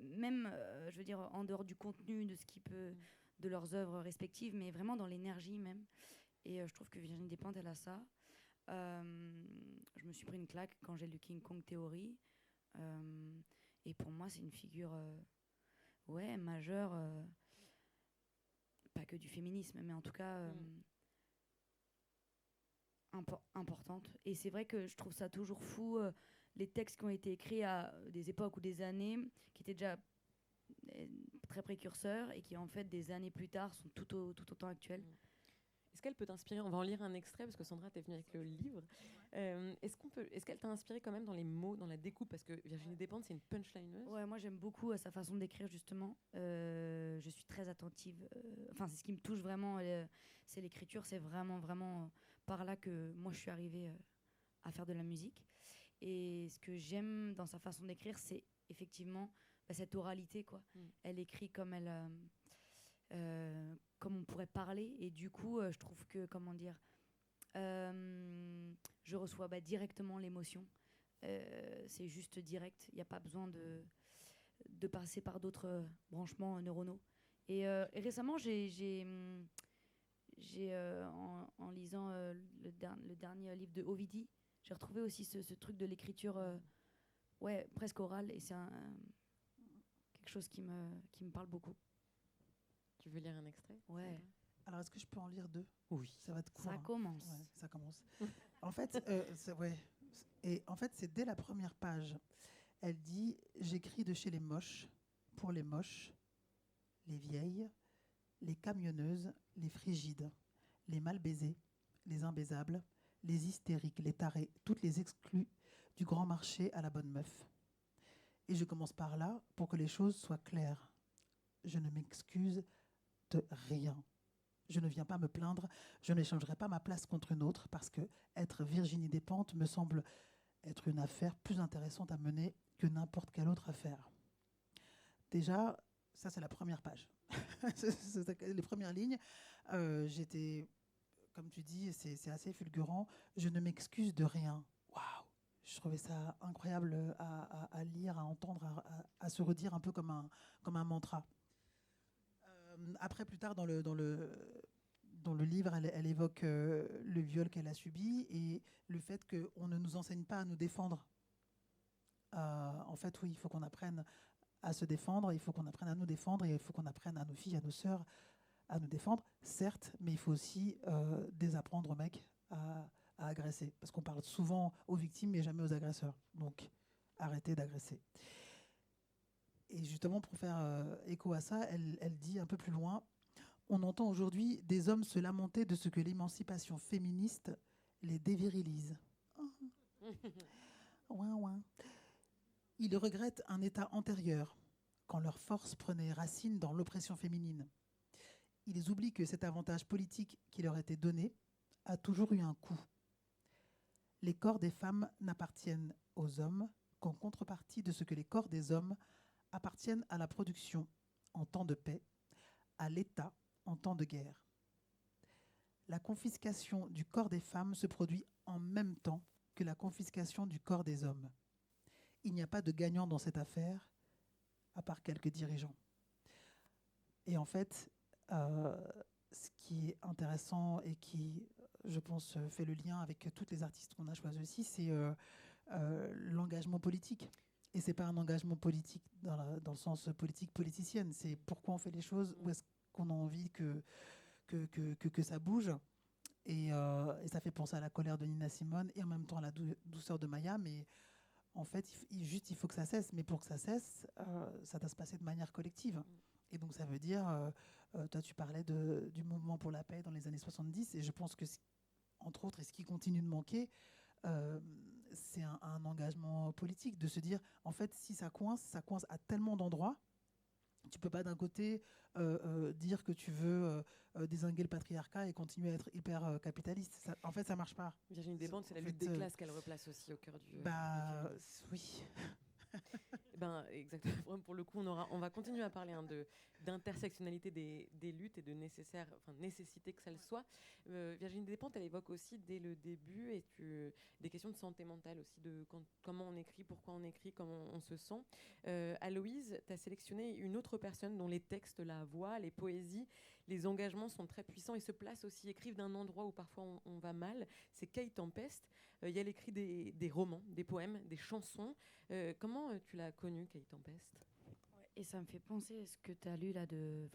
même, je veux dire, en dehors du contenu, de ce qui peut, de leurs œuvres respectives, mais vraiment dans l'énergie même. Et je trouve que Virginie Despentes, elle a ça. Je me suis pris une claque quand j'ai lu King Kong Theory. Et pour moi, c'est une figure ouais, majeure, pas que du féminisme, mais en tout cas importante. Et c'est vrai que je trouve ça toujours fou, les textes qui ont été écrits à des époques ou des années, qui étaient déjà très précurseurs et qui, en fait, des années plus tard, sont tout autant actuels. Est-ce qu'elle peut t'inspirer? On va en lire un extrait parce que Sandra, t'es venue avec le livre. Est-ce qu'elle t'a inspiré quand même dans les mots, dans la découpe? Parce que Virginie Despentes, c'est une punchlineuse. Ouais, moi j'aime beaucoup sa façon d'écrire, justement. Je suis très attentive. Enfin, c'est ce qui me touche vraiment. C'est l'écriture. C'est vraiment par là que moi je suis arrivée à faire de la musique. Et ce que j'aime dans sa façon d'écrire, c'est effectivement cette oralité, quoi. Elle écrit comme comme on pourrait parler, et du coup je trouve que, comment dire, je reçois directement l'émotion. C'est juste direct, il n'y a pas besoin de passer par d'autres branchements neuronaux. Et récemment, en lisant le dernier livre de Ovidi, j'ai retrouvé aussi ce truc de l'écriture ouais, presque orale, et c'est quelque chose qui me parle beaucoup. Tu veux lire un extrait? Ouais. Alors, est-ce que je peux en lire 2? Oui. Ça va être court. Ça commence. Ouais, ça commence. En fait, ouais. Et en fait, c'est dès la première page. Elle dit « J'écris de chez les moches, pour les moches, les vieilles, les camionneuses, les frigides, les mal baisées, les imbaisables, les hystériques, les tarés, toutes les exclues du grand marché à la bonne meuf. Et je commence par là pour que les choses soient claires. Je ne m'excuse de rien. Je ne viens pas me plaindre, je n'échangerai pas ma place contre une autre parce que être Virginie Despentes me semble être une affaire plus intéressante à mener que n'importe quelle autre affaire. » Déjà, ça c'est la première page. Les premières lignes, j'étais, comme tu dis, c'est assez fulgurant. Je ne m'excuse de rien. Waouh! Je trouvais ça incroyable à lire, à entendre, à se redire un peu comme un mantra. Après, plus tard dans le livre, elle évoque le viol qu'elle a subi et le fait qu'on ne nous enseigne pas à nous défendre. En fait, oui, il faut qu'on apprenne à se défendre, il faut qu'on apprenne à nous défendre et il faut qu'on apprenne à nos filles, à nos sœurs à nous défendre, certes, mais il faut aussi désapprendre aux mecs à agresser. Parce qu'on parle souvent aux victimes mais jamais aux agresseurs. Donc, arrêtez d'agresser. Et justement, pour faire écho à ça, elle dit un peu plus loin, on entend aujourd'hui des hommes se lamenter de ce que l'émancipation féministe les dévirilise. Ouin, ouin. Ils regrettent un état antérieur, quand leur force prenait racine dans l'oppression féminine. Ils oublient que cet avantage politique qui leur était donné a toujours eu un coût. Les corps des femmes n'appartiennent aux hommes qu'en contrepartie de ce que les corps des hommes appartiennent à la production en temps de paix, à l'État en temps de guerre. La confiscation du corps des femmes se produit en même temps que la confiscation du corps des hommes. Il n'y a pas de gagnant dans cette affaire, à part quelques dirigeants. Et en fait, ce qui est intéressant et qui, je pense, fait le lien avec toutes les artistes qu'on a choisis aussi, c'est l'engagement politique. Et c'est pas un engagement politique dans le sens politique politicienne. C'est pourquoi on fait les choses, où est-ce qu'on a envie que ça bouge. Et ça fait penser à la colère de Nina Simone et en même temps à la douceur de Maya. Mais en fait, il faut que ça cesse. Mais pour que ça cesse, ça doit se passer de manière collective. Et donc ça veut dire, toi tu parlais du mouvement pour la paix dans les années 70. Et je pense que, entre autres, et ce qui continue de manquer, c'est un engagement politique, de se dire, en fait, si ça coince à tellement d'endroits. Tu peux pas d'un côté dire que tu veux dézinguer le patriarcat et continuer à être hyper capitaliste. En fait, ça marche pas. Virginie Despentes, c'est la lutte des classes qu'elle replace aussi au cœur du... oui. Ben, exactement. Pour le coup, on va continuer à parler d'intersectionnalité des luttes et de nécessité que ça le soit. Virginie Despentes, elle évoque aussi dès le début des questions de santé mentale aussi, de comment on écrit, pourquoi on écrit, comment on se sent. Aloïse, tu as sélectionné une autre personne dont les textes, la voix, les poésies, les engagements sont très puissants et se placent aussi, écrivent d'un endroit où parfois on va mal. C'est Kay Tempest. Et elle écrit des romans, des poèmes, des chansons. Comment tu l'as connue, Kay Tempest ? Et ça me fait penser à ce que tu as lu là, le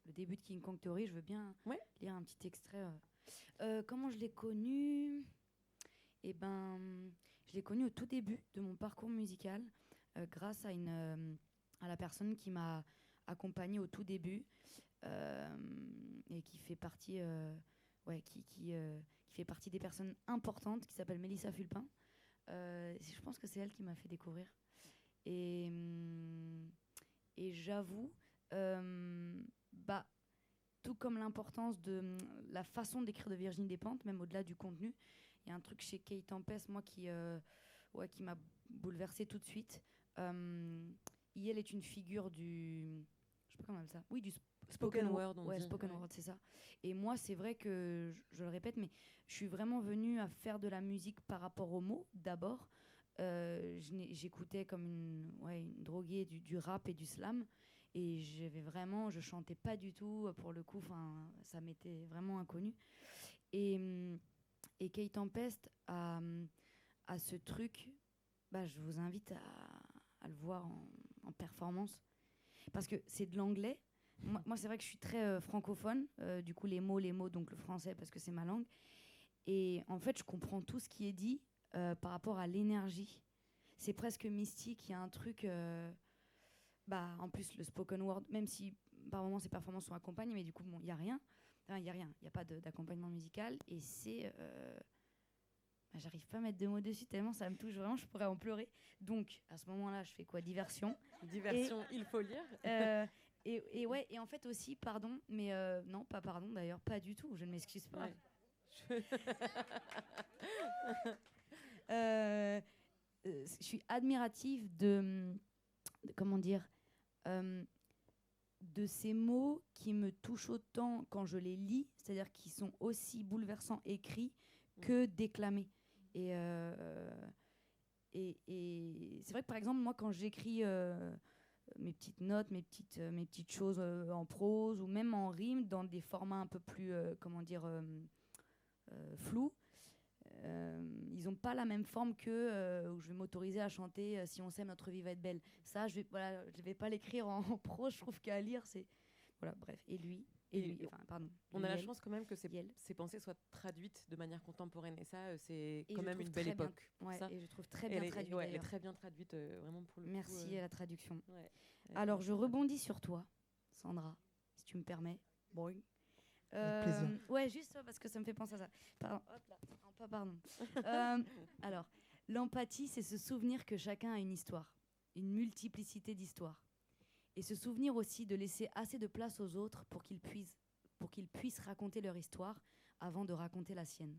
début de King Kong Theory. Je veux bien lire un petit extrait. Comment je l'ai connue ? Eh ben, je l'ai connue au tout début de mon parcours musical, grâce à la personne qui m'a accompagnée au tout début et qui fait partie, qui fait partie des personnes importantes, qui s'appelle Mélissa Fulpin. Je pense que c'est elle qui m'a fait découvrir. Et j'avoue, tout comme l'importance de la façon d'écrire de Virginie Despentes, même au-delà du contenu, il y a un truc chez Kay Tempest, moi, qui m'a bouleversée tout de suite. Elle est une figure du... Je sais pas comment on appelle ça. Oui, du spoken word. Spoken word, c'est ça. Et moi, c'est vrai que, je le répète, mais je suis vraiment venue à faire de la musique par rapport aux mots, d'abord. J'écoutais comme une droguée du rap et du slam. Et je chantais pas du tout, pour le coup, ça m'était vraiment inconnu. Et Kay Tempest a ce truc, je vous invite à le voir en performance. Parce que c'est de l'anglais. Moi, c'est vrai que je suis très francophone. Du coup, les mots, donc le français, parce que c'est ma langue. Et en fait, je comprends tout ce qui est dit par rapport à l'énergie. C'est presque mystique. Il y a un truc... en plus, le spoken word, même si par moments ces performances sont accompagnées, mais du coup, il n'y a rien. Il n'y a pas d'accompagnement musical. Et c'est... j'arrive pas à mettre de mots dessus tellement ça me touche vraiment, je pourrais en pleurer. Donc, à ce moment-là, je fais quoi ? Diversion. Diversion, il faut lire. Et en fait aussi, pardon, mais non, pas pardon d'ailleurs, pas du tout, je ne m'excuse pas. Ouais. Je suis admirative de comment dire, de ces mots qui me touchent autant quand je les lis, c'est-à-dire qu'ils sont aussi bouleversants écrits que déclamés. Et c'est vrai que par exemple, moi, quand j'écris mes petites notes, mes petites choses en prose ou même en rime dans des formats un peu plus, flous, ils n'ont pas la même forme que où je vais m'autoriser à chanter Si on s'aime, notre vie va être belle. Ça, je vais pas l'écrire en prose. Je trouve qu'à lire, c'est... Voilà, bref. On a la chance quand même que ces pensées soient traduites de manière contemporaine. Et ça, c'est quand même une belle époque. Et je trouve très bien traduite. Elle est très bien traduite, vraiment pour le coup. Merci à la traduction. Ouais. Alors, je rebondis sur toi, Sandra, si tu me permets. Boing. Avec plaisir. Ouais, juste parce que ça me fait penser à ça. Pardon. Hop là. Non, pas pardon. Alors, l'empathie, c'est se souvenir que chacun a une histoire, une multiplicité d'histoires. Et se souvenir aussi de laisser assez de place aux autres pour qu'ils puissent raconter leur histoire avant de raconter la sienne.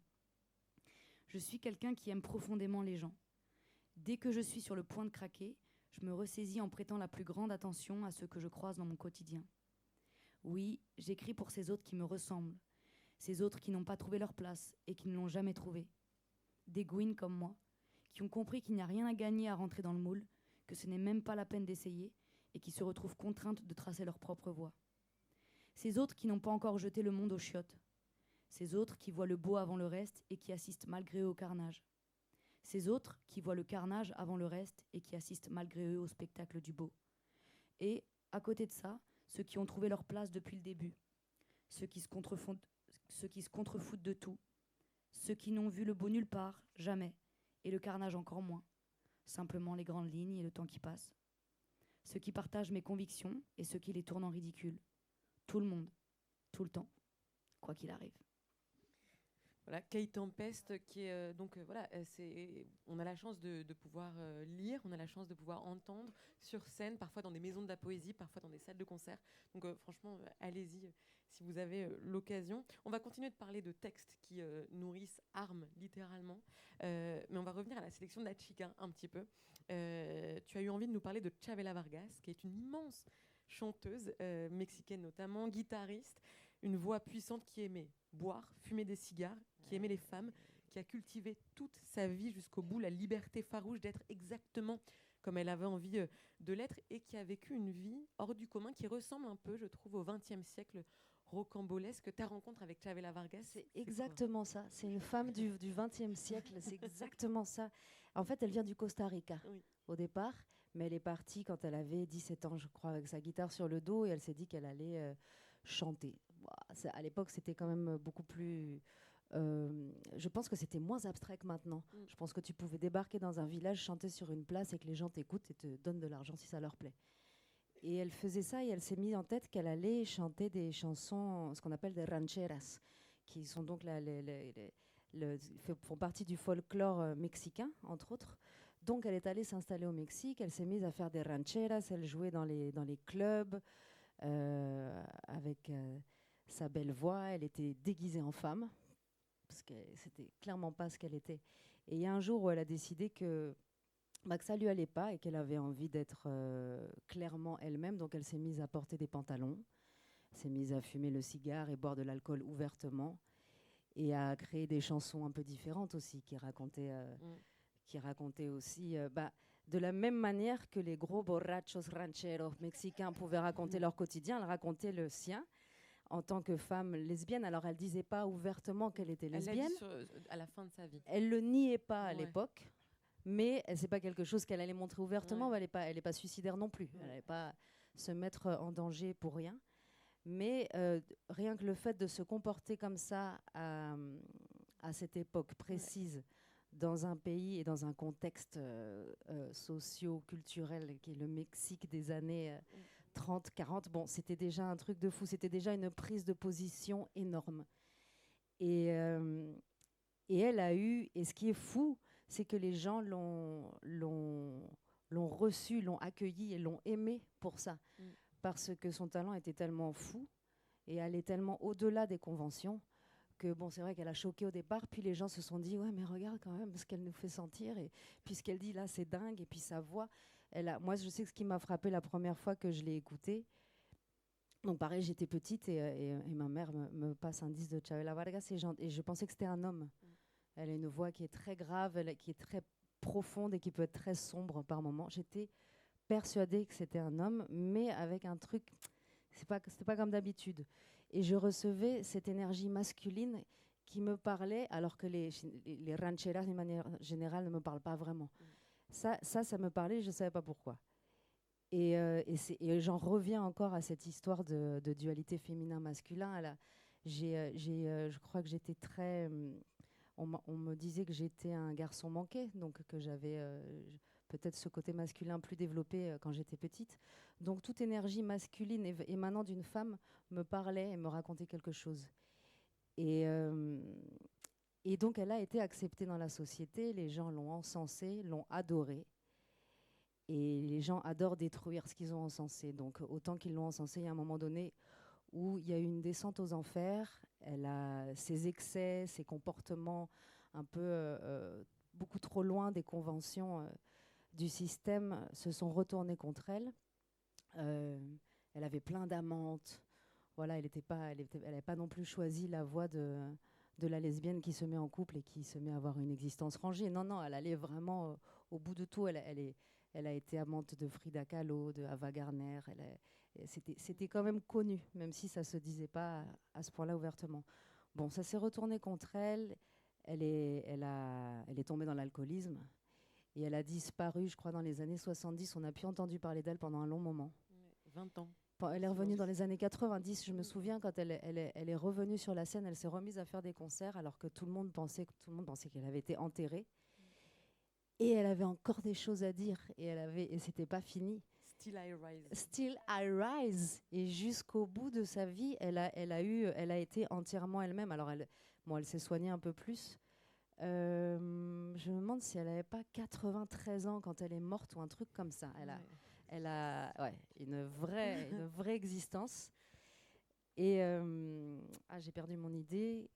Je suis quelqu'un qui aime profondément les gens. Dès que je suis sur le point de craquer, je me ressaisis en prêtant la plus grande attention à ceux que je croise dans mon quotidien. Oui, j'écris pour ces autres qui me ressemblent, ces autres qui n'ont pas trouvé leur place et qui ne l'ont jamais trouvée. Des gouines comme moi, qui ont compris qu'il n'y a rien à gagner à rentrer dans le moule, que ce n'est même pas la peine d'essayer et qui se retrouvent contraintes de tracer leur propre voie. Ces autres qui n'ont pas encore jeté le monde aux chiottes. Ces autres qui voient le beau avant le reste et qui assistent malgré eux au carnage. Ces autres qui voient le carnage avant le reste et qui assistent malgré eux au spectacle du beau. Et, à côté de ça, ceux qui ont trouvé leur place depuis le début. Ceux qui se contrefoutent de tout. Ceux qui n'ont vu le beau nulle part, jamais, et le carnage encore moins. Simplement les grandes lignes et le temps qui passe. Ceux qui partagent mes convictions et ceux qui les tournent en ridicule. Tout le monde, tout le temps, quoi qu'il arrive. Voilà, Kate Tempest, qui est on a la chance de pouvoir lire, on a la chance de pouvoir entendre sur scène, parfois dans des maisons de la poésie, parfois dans des salles de concert. Donc franchement, allez-y si vous avez l'occasion. On va continuer de parler de textes qui nourrissent âme, littéralement, mais on va revenir à la sélection de la chica un petit peu. Tu as eu envie de nous parler de Chavela Vargas, qui est une immense chanteuse mexicaine notamment, guitariste, une voix puissante qui aimait boire, fumer des cigares, qui aimait les femmes, qui a cultivé toute sa vie jusqu'au bout la liberté farouche d'être exactement comme elle avait envie de l'être, et qui a vécu une vie hors du commun qui ressemble un peu, je trouve, au XXe siècle rocambolesque. Ta rencontre avec Chavela Vargas, c'est exactement ça. C'est une femme du XXe siècle, c'est exactement ça. En fait, elle vient du Costa Rica au départ, mais elle est partie quand elle avait 17 ans, je crois, avec sa guitare sur le dos, et elle s'est dit qu'elle allait chanter. À l'époque, c'était quand même beaucoup plus... je pense que c'était moins abstrait que maintenant. Je pense que tu pouvais débarquer dans un village, chanter sur une place et que les gens t'écoutent et te donnent de l'argent si ça leur plaît. Et elle faisait ça, et elle s'est mise en tête qu'elle allait chanter des chansons, ce qu'on appelle des rancheras, qui sont donc font partie du folklore mexicain, entre autres. Donc elle est allée s'installer au Mexique, elle s'est mise à faire des rancheras, elle jouait dans les clubs avec sa belle voix, elle était déguisée en femme, parce que c'était clairement pas ce qu'elle était. Et il y a un jour où elle a décidé que ça lui allait pas et qu'elle avait envie d'être clairement elle-même, donc elle s'est mise à porter des pantalons, s'est mise à fumer le cigare et boire de l'alcool ouvertement, et à créer des chansons un peu différentes aussi, qui racontaient aussi... de la même manière que les gros borrachos rancheros mexicains pouvaient raconter leur quotidien, elle racontait le sien en tant que femme lesbienne. Alors, elle ne disait pas ouvertement qu'elle était lesbienne. Elle l'a dit à la fin de sa vie. Elle ne le niait pas à l'époque, mais ce n'est pas quelque chose qu'elle allait montrer ouvertement. Elle n'est pas suicidaire non plus. Elle n'allait pas se mettre en danger pour rien. Mais rien que le fait de se comporter comme ça à cette époque précise, dans un pays et dans un contexte socio-culturel qui est le Mexique des années 30, 40, bon, c'était déjà un truc de fou, c'était déjà une prise de position énorme. Et elle a eu, et ce qui est fou, c'est que les gens l'ont reçue, l'ont accueillie et l'ont aimée pour ça, parce que son talent était tellement fou et allait tellement au-delà des conventions, que bon, c'est vrai qu'elle a choqué au départ, puis les gens se sont dit ouais, mais regarde quand même ce qu'elle nous fait sentir, et puis ce qu'elle dit là, c'est dingue, et puis sa voix, moi je sais que ce qui m'a frappé la première fois que je l'ai écoutée, donc pareil, j'étais petite et ma mère me passe un disque de Chavela Vargas et je pensais que c'était un homme. Elle a une voix qui est très grave, qui est très profonde et qui peut être très sombre par moments. J'étais persuadée que c'était un homme, mais avec un truc, c'était pas comme d'habitude. Et je recevais cette énergie masculine qui me parlait, alors que les rancheras, d'une manière générale, ne me parlent pas vraiment. Ça me parlait, je ne savais pas pourquoi. Et j'en reviens encore à cette histoire de dualité féminin-masculin. Je crois que j'étais très... on me disait que j'étais un garçon manqué, donc que j'avais... peut-être ce côté masculin plus développé quand j'étais petite. Donc toute énergie masculine émanant d'une femme me parlait et me racontait quelque chose. Et donc elle a été acceptée dans la société, les gens l'ont encensée, l'ont adorée. Et les gens adorent détruire ce qu'ils ont encensé. Donc autant qu'ils l'ont encensée, il y a un moment donné où il y a eu une descente aux enfers. Elle a ses excès, ses comportements un peu beaucoup trop loin des conventions du système se sont retournés contre elle. Elle avait plein d'amantes. Voilà, elle n'avait pas non plus choisi la voie de la lesbienne qui se met en couple et qui se met à avoir une existence rangée. Non, elle allait vraiment au bout de tout, elle a été amante de Frida Kahlo, de Ava Gardner. C'était quand même connu, même si ça ne se disait pas à ce point-là ouvertement. Bon, ça s'est retourné contre elle. Elle est tombée dans l'alcoolisme. Et elle a disparu, je crois, dans les années 70. On n'a plus entendu parler d'elle pendant un long moment. 20 ans. Elle est revenue dans les années 90. Je me souviens, quand elle est revenue sur la scène, elle s'est remise à faire des concerts alors que tout le monde pensait qu'elle avait été enterrée. Et elle avait encore des choses à dire. Et c'était pas fini. Still I Rise. Still I Rise. Et jusqu'au bout de sa vie, elle a été entièrement elle-même. Alors, elle s'est soignée un peu plus. Je me demande si elle n'avait pas 93 ans quand elle est morte ou un truc comme ça. Elle a une vraie existence. Et j'ai perdu mon idée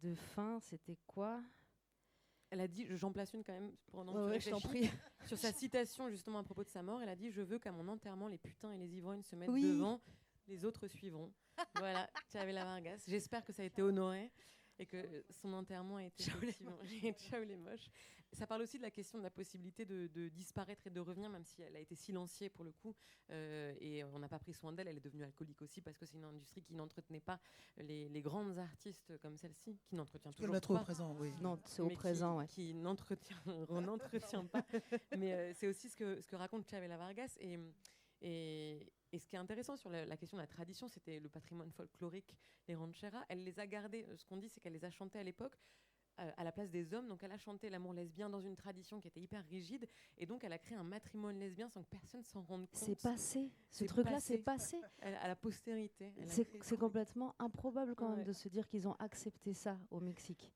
de fin. C'était quoi ? Elle a dit, j'en place une quand même pendant que tu réfléchis, sur sa citation justement à propos de sa mort. Elle a dit « Je veux qu'à mon enterrement, les putains et les ivrognes se mettent devant, les autres suivront. » Voilà, Chavela Vargas. J'espère que ça a été honoré et que son enterrement a été effectivement... Ciao les moches. Ça parle aussi de la question de la possibilité de disparaître et de revenir, même si elle a été silenciée pour le coup, et on n'a pas pris soin d'elle. Elle est devenue alcoolique aussi parce que c'est une industrie qui n'entretenait pas les grandes artistes comme celle-ci, qui n'entretient toujours pas. Au présent, oui. Non, c'est au présent, qui n'entretient pas. Mais c'est aussi ce que raconte Chavela Vargas. Et ce qui est intéressant sur la question de la tradition, c'était le patrimoine folklorique, les rancheras. Elle les a gardés. Ce qu'on dit, c'est qu'elle les a chantés à l'époque à la place des hommes. Donc elle a chanté l'amour lesbien dans une tradition qui était hyper rigide. Et donc elle a créé un matrimoine lesbien sans que personne s'en rende compte. C'est passé. Ce truc-là, c'est passé. À la postérité. C'est complètement improbable quand même de se dire qu'ils ont accepté ça au Mexique.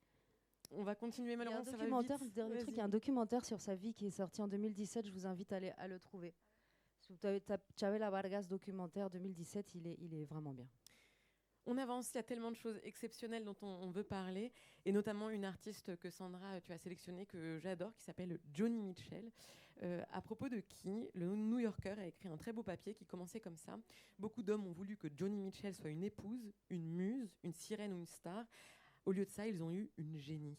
On va continuer malheureusement. Il y a un documentaire sur sa vie qui est sorti en 2017. Je vous invite à le trouver. Si vous avez Chavela Vargas documentaire 2017, il est vraiment bien. On avance, il y a tellement de choses exceptionnelles dont on veut parler, et notamment une artiste que Sandra, tu as sélectionnée, que j'adore, qui s'appelle Joni Mitchell, à propos de qui le New Yorker a écrit un très beau papier qui commençait comme ça. Beaucoup d'hommes ont voulu que Joni Mitchell soit une épouse, une muse, une sirène ou une star. Au lieu de ça, ils ont eu une génie.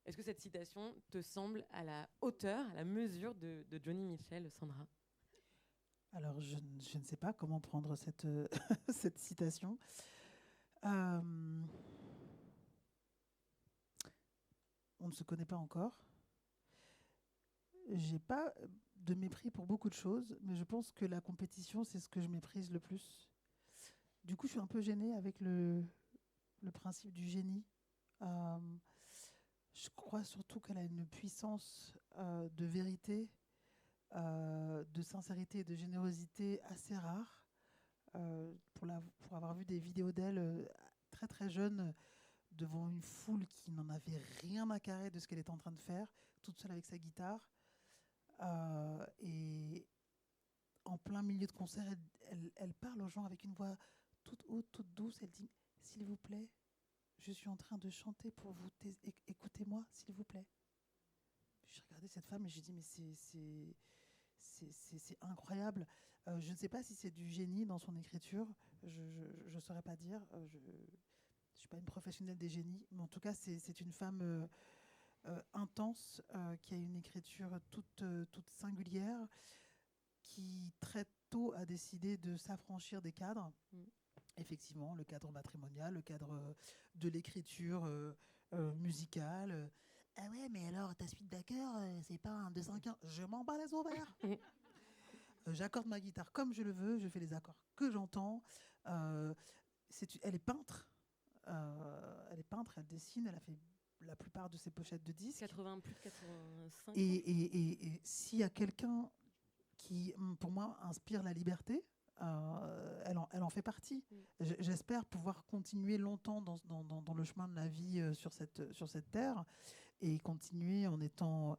Est-ce que cette citation te semble à la hauteur, à la mesure de Joni Mitchell, Sandra ? Alors, je ne sais pas comment prendre cette, cette citation. On ne se connaît pas encore. J'ai pas de mépris pour beaucoup de choses, mais je pense que la compétition, c'est ce que je méprise le plus. Du coup, je suis un peu gênée avec le principe du génie. Je crois surtout qu'elle a une puissance de vérité, de sincérité et de générosité assez rare. Pour avoir vu des vidéos d'elle très très jeune devant une foule qui n'en avait rien à carrer de ce qu'elle était en train de faire, toute seule avec sa guitare, et en plein milieu de concert, elle parle aux gens avec une voix toute haute, toute douce. Elle dit « S'il vous plaît, je suis en train de chanter pour vous, écoutez-moi, s'il vous plaît ». Je regardais cette femme et je dis « Mais c'est incroyable ». Je ne sais pas si c'est du génie dans son écriture, je ne saurais pas dire. Je ne suis pas une professionnelle des génies, mais en tout cas, c'est une femme intense, qui a une écriture toute singulière, qui très tôt a décidé de s'affranchir des cadres. Effectivement, le cadre matrimonial, le cadre de l'écriture musicale. Ah ouais, mais alors, ta suite d'accords, c'est pas un 2-5-1. Je m'en bats les ovaires. J'accorde ma guitare comme je le veux, je fais les accords que j'entends. Elle est peintre. Elle dessine, elle a fait la plupart de ses pochettes de disques. 80, plus de 85. Et s'il y a quelqu'un qui, pour moi, inspire la liberté, elle en fait partie. J'espère pouvoir continuer longtemps dans le chemin de la vie sur cette terre, et continuer en étant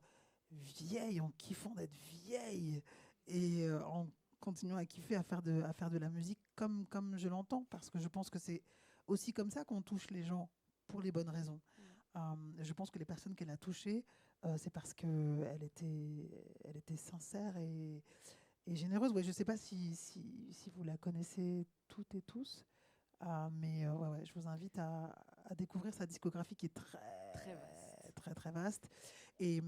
vieille, en kiffant d'être vieille, et en continuant à kiffer, à faire de la musique comme je l'entends, parce que je pense que c'est aussi comme ça qu'on touche les gens pour les bonnes raisons. Je pense que les personnes qu'elle a touchées, c'est parce qu'elle était sincère et généreuse. Ouais, je ne sais pas si vous la connaissez toutes et tous, mais je vous invite à découvrir sa discographie qui est très vaste, Et,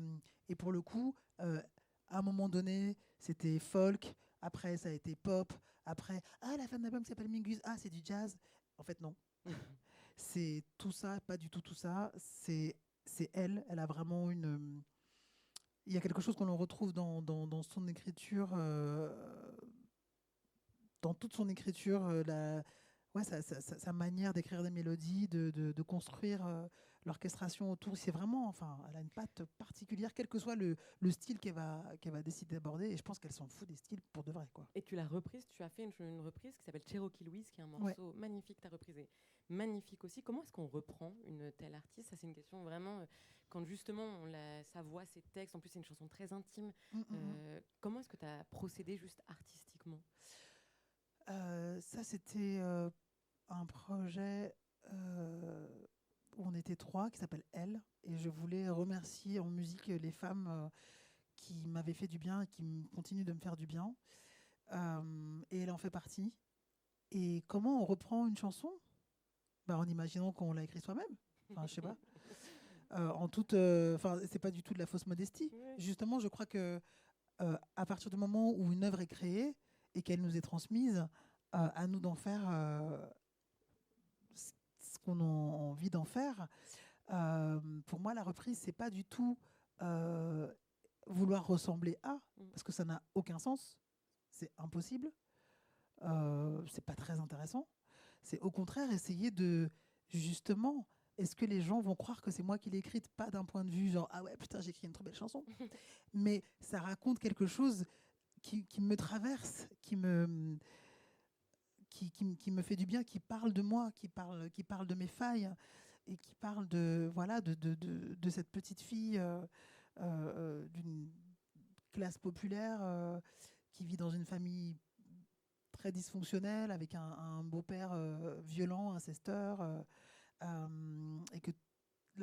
et pour le coup, à un moment donné, c'était folk, après ça a été pop, après, la fin de l'album qui s'appelle Mingus, c'est du jazz. En fait, non. C'est tout ça, pas du tout ça. C'est elle. Elle a vraiment une. Il y a quelque chose qu'on retrouve dans son écriture, dans toute son écriture, sa manière d'écrire des mélodies, de construire l'orchestration autour. C'est vraiment, enfin, elle a une patte particulière, quel que soit le style qu'elle va décider d'aborder. Et je pense qu'elle s'en fout des styles pour de vrai, quoi. Et tu l'as reprise, tu as fait une reprise qui s'appelle Cherokee Louise, qui est un morceau magnifique, tu as reprisé. Magnifique aussi. Comment est-ce qu'on reprend une telle artiste? Ça, c'est une question vraiment, quand justement sa voix, ses textes, en plus c'est une chanson très intime. Comment est-ce que tu as procédé juste artistiquement? Ça, c'était un projet où on était 3, qui s'appelle Elle. Et je voulais remercier en musique les femmes qui m'avaient fait du bien et qui continuent de me faire du bien. Et elle en fait partie. Et comment on reprend une chanson? En imaginant qu'on l'a écrit soi-même. Enfin, je sais pas. C'est pas du tout de la fausse modestie. Oui. Justement, je crois que à partir du moment où une œuvre est créée et qu'elle nous est transmise, à nous d'en faire ce qu'on a envie d'en faire. Pour moi, la reprise, c'est pas du tout vouloir ressembler à, parce que ça n'a aucun sens. C'est impossible. C'est pas très intéressant. C'est au contraire essayer de, justement, est-ce que les gens vont croire que c'est moi qui l'ai écrite, pas d'un point de vue genre, ah ouais, putain, j'ai écrit une trop belle chanson. Mais ça raconte quelque chose qui me traverse, qui me fait du bien, qui parle de moi, qui parle de mes failles, et qui parle de cette petite fille d'une classe populaire qui vit dans une famille très dysfonctionnelle, avec un beau-père violent, incesteur, et que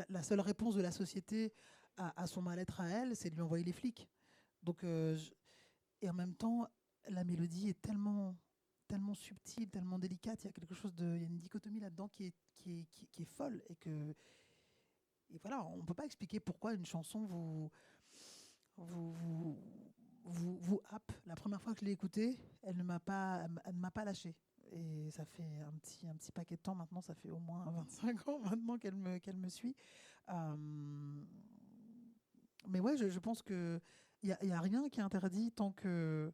la seule réponse de la société à son mal-être à elle, c'est de lui envoyer les flics. Donc, et en même temps, la mélodie est tellement subtile, tellement délicate. Il y a quelque chose il y a une dichotomie là-dedans qui est folle, et voilà, on peut pas expliquer pourquoi une chanson vous happe. La première fois que je l'ai écoutée, elle ne m'a pas lâché. Et ça fait un petit paquet de temps maintenant, ça fait au moins 25 ans maintenant qu'elle me suit. Mais ouais, je pense que il y a rien qui est interdit tant que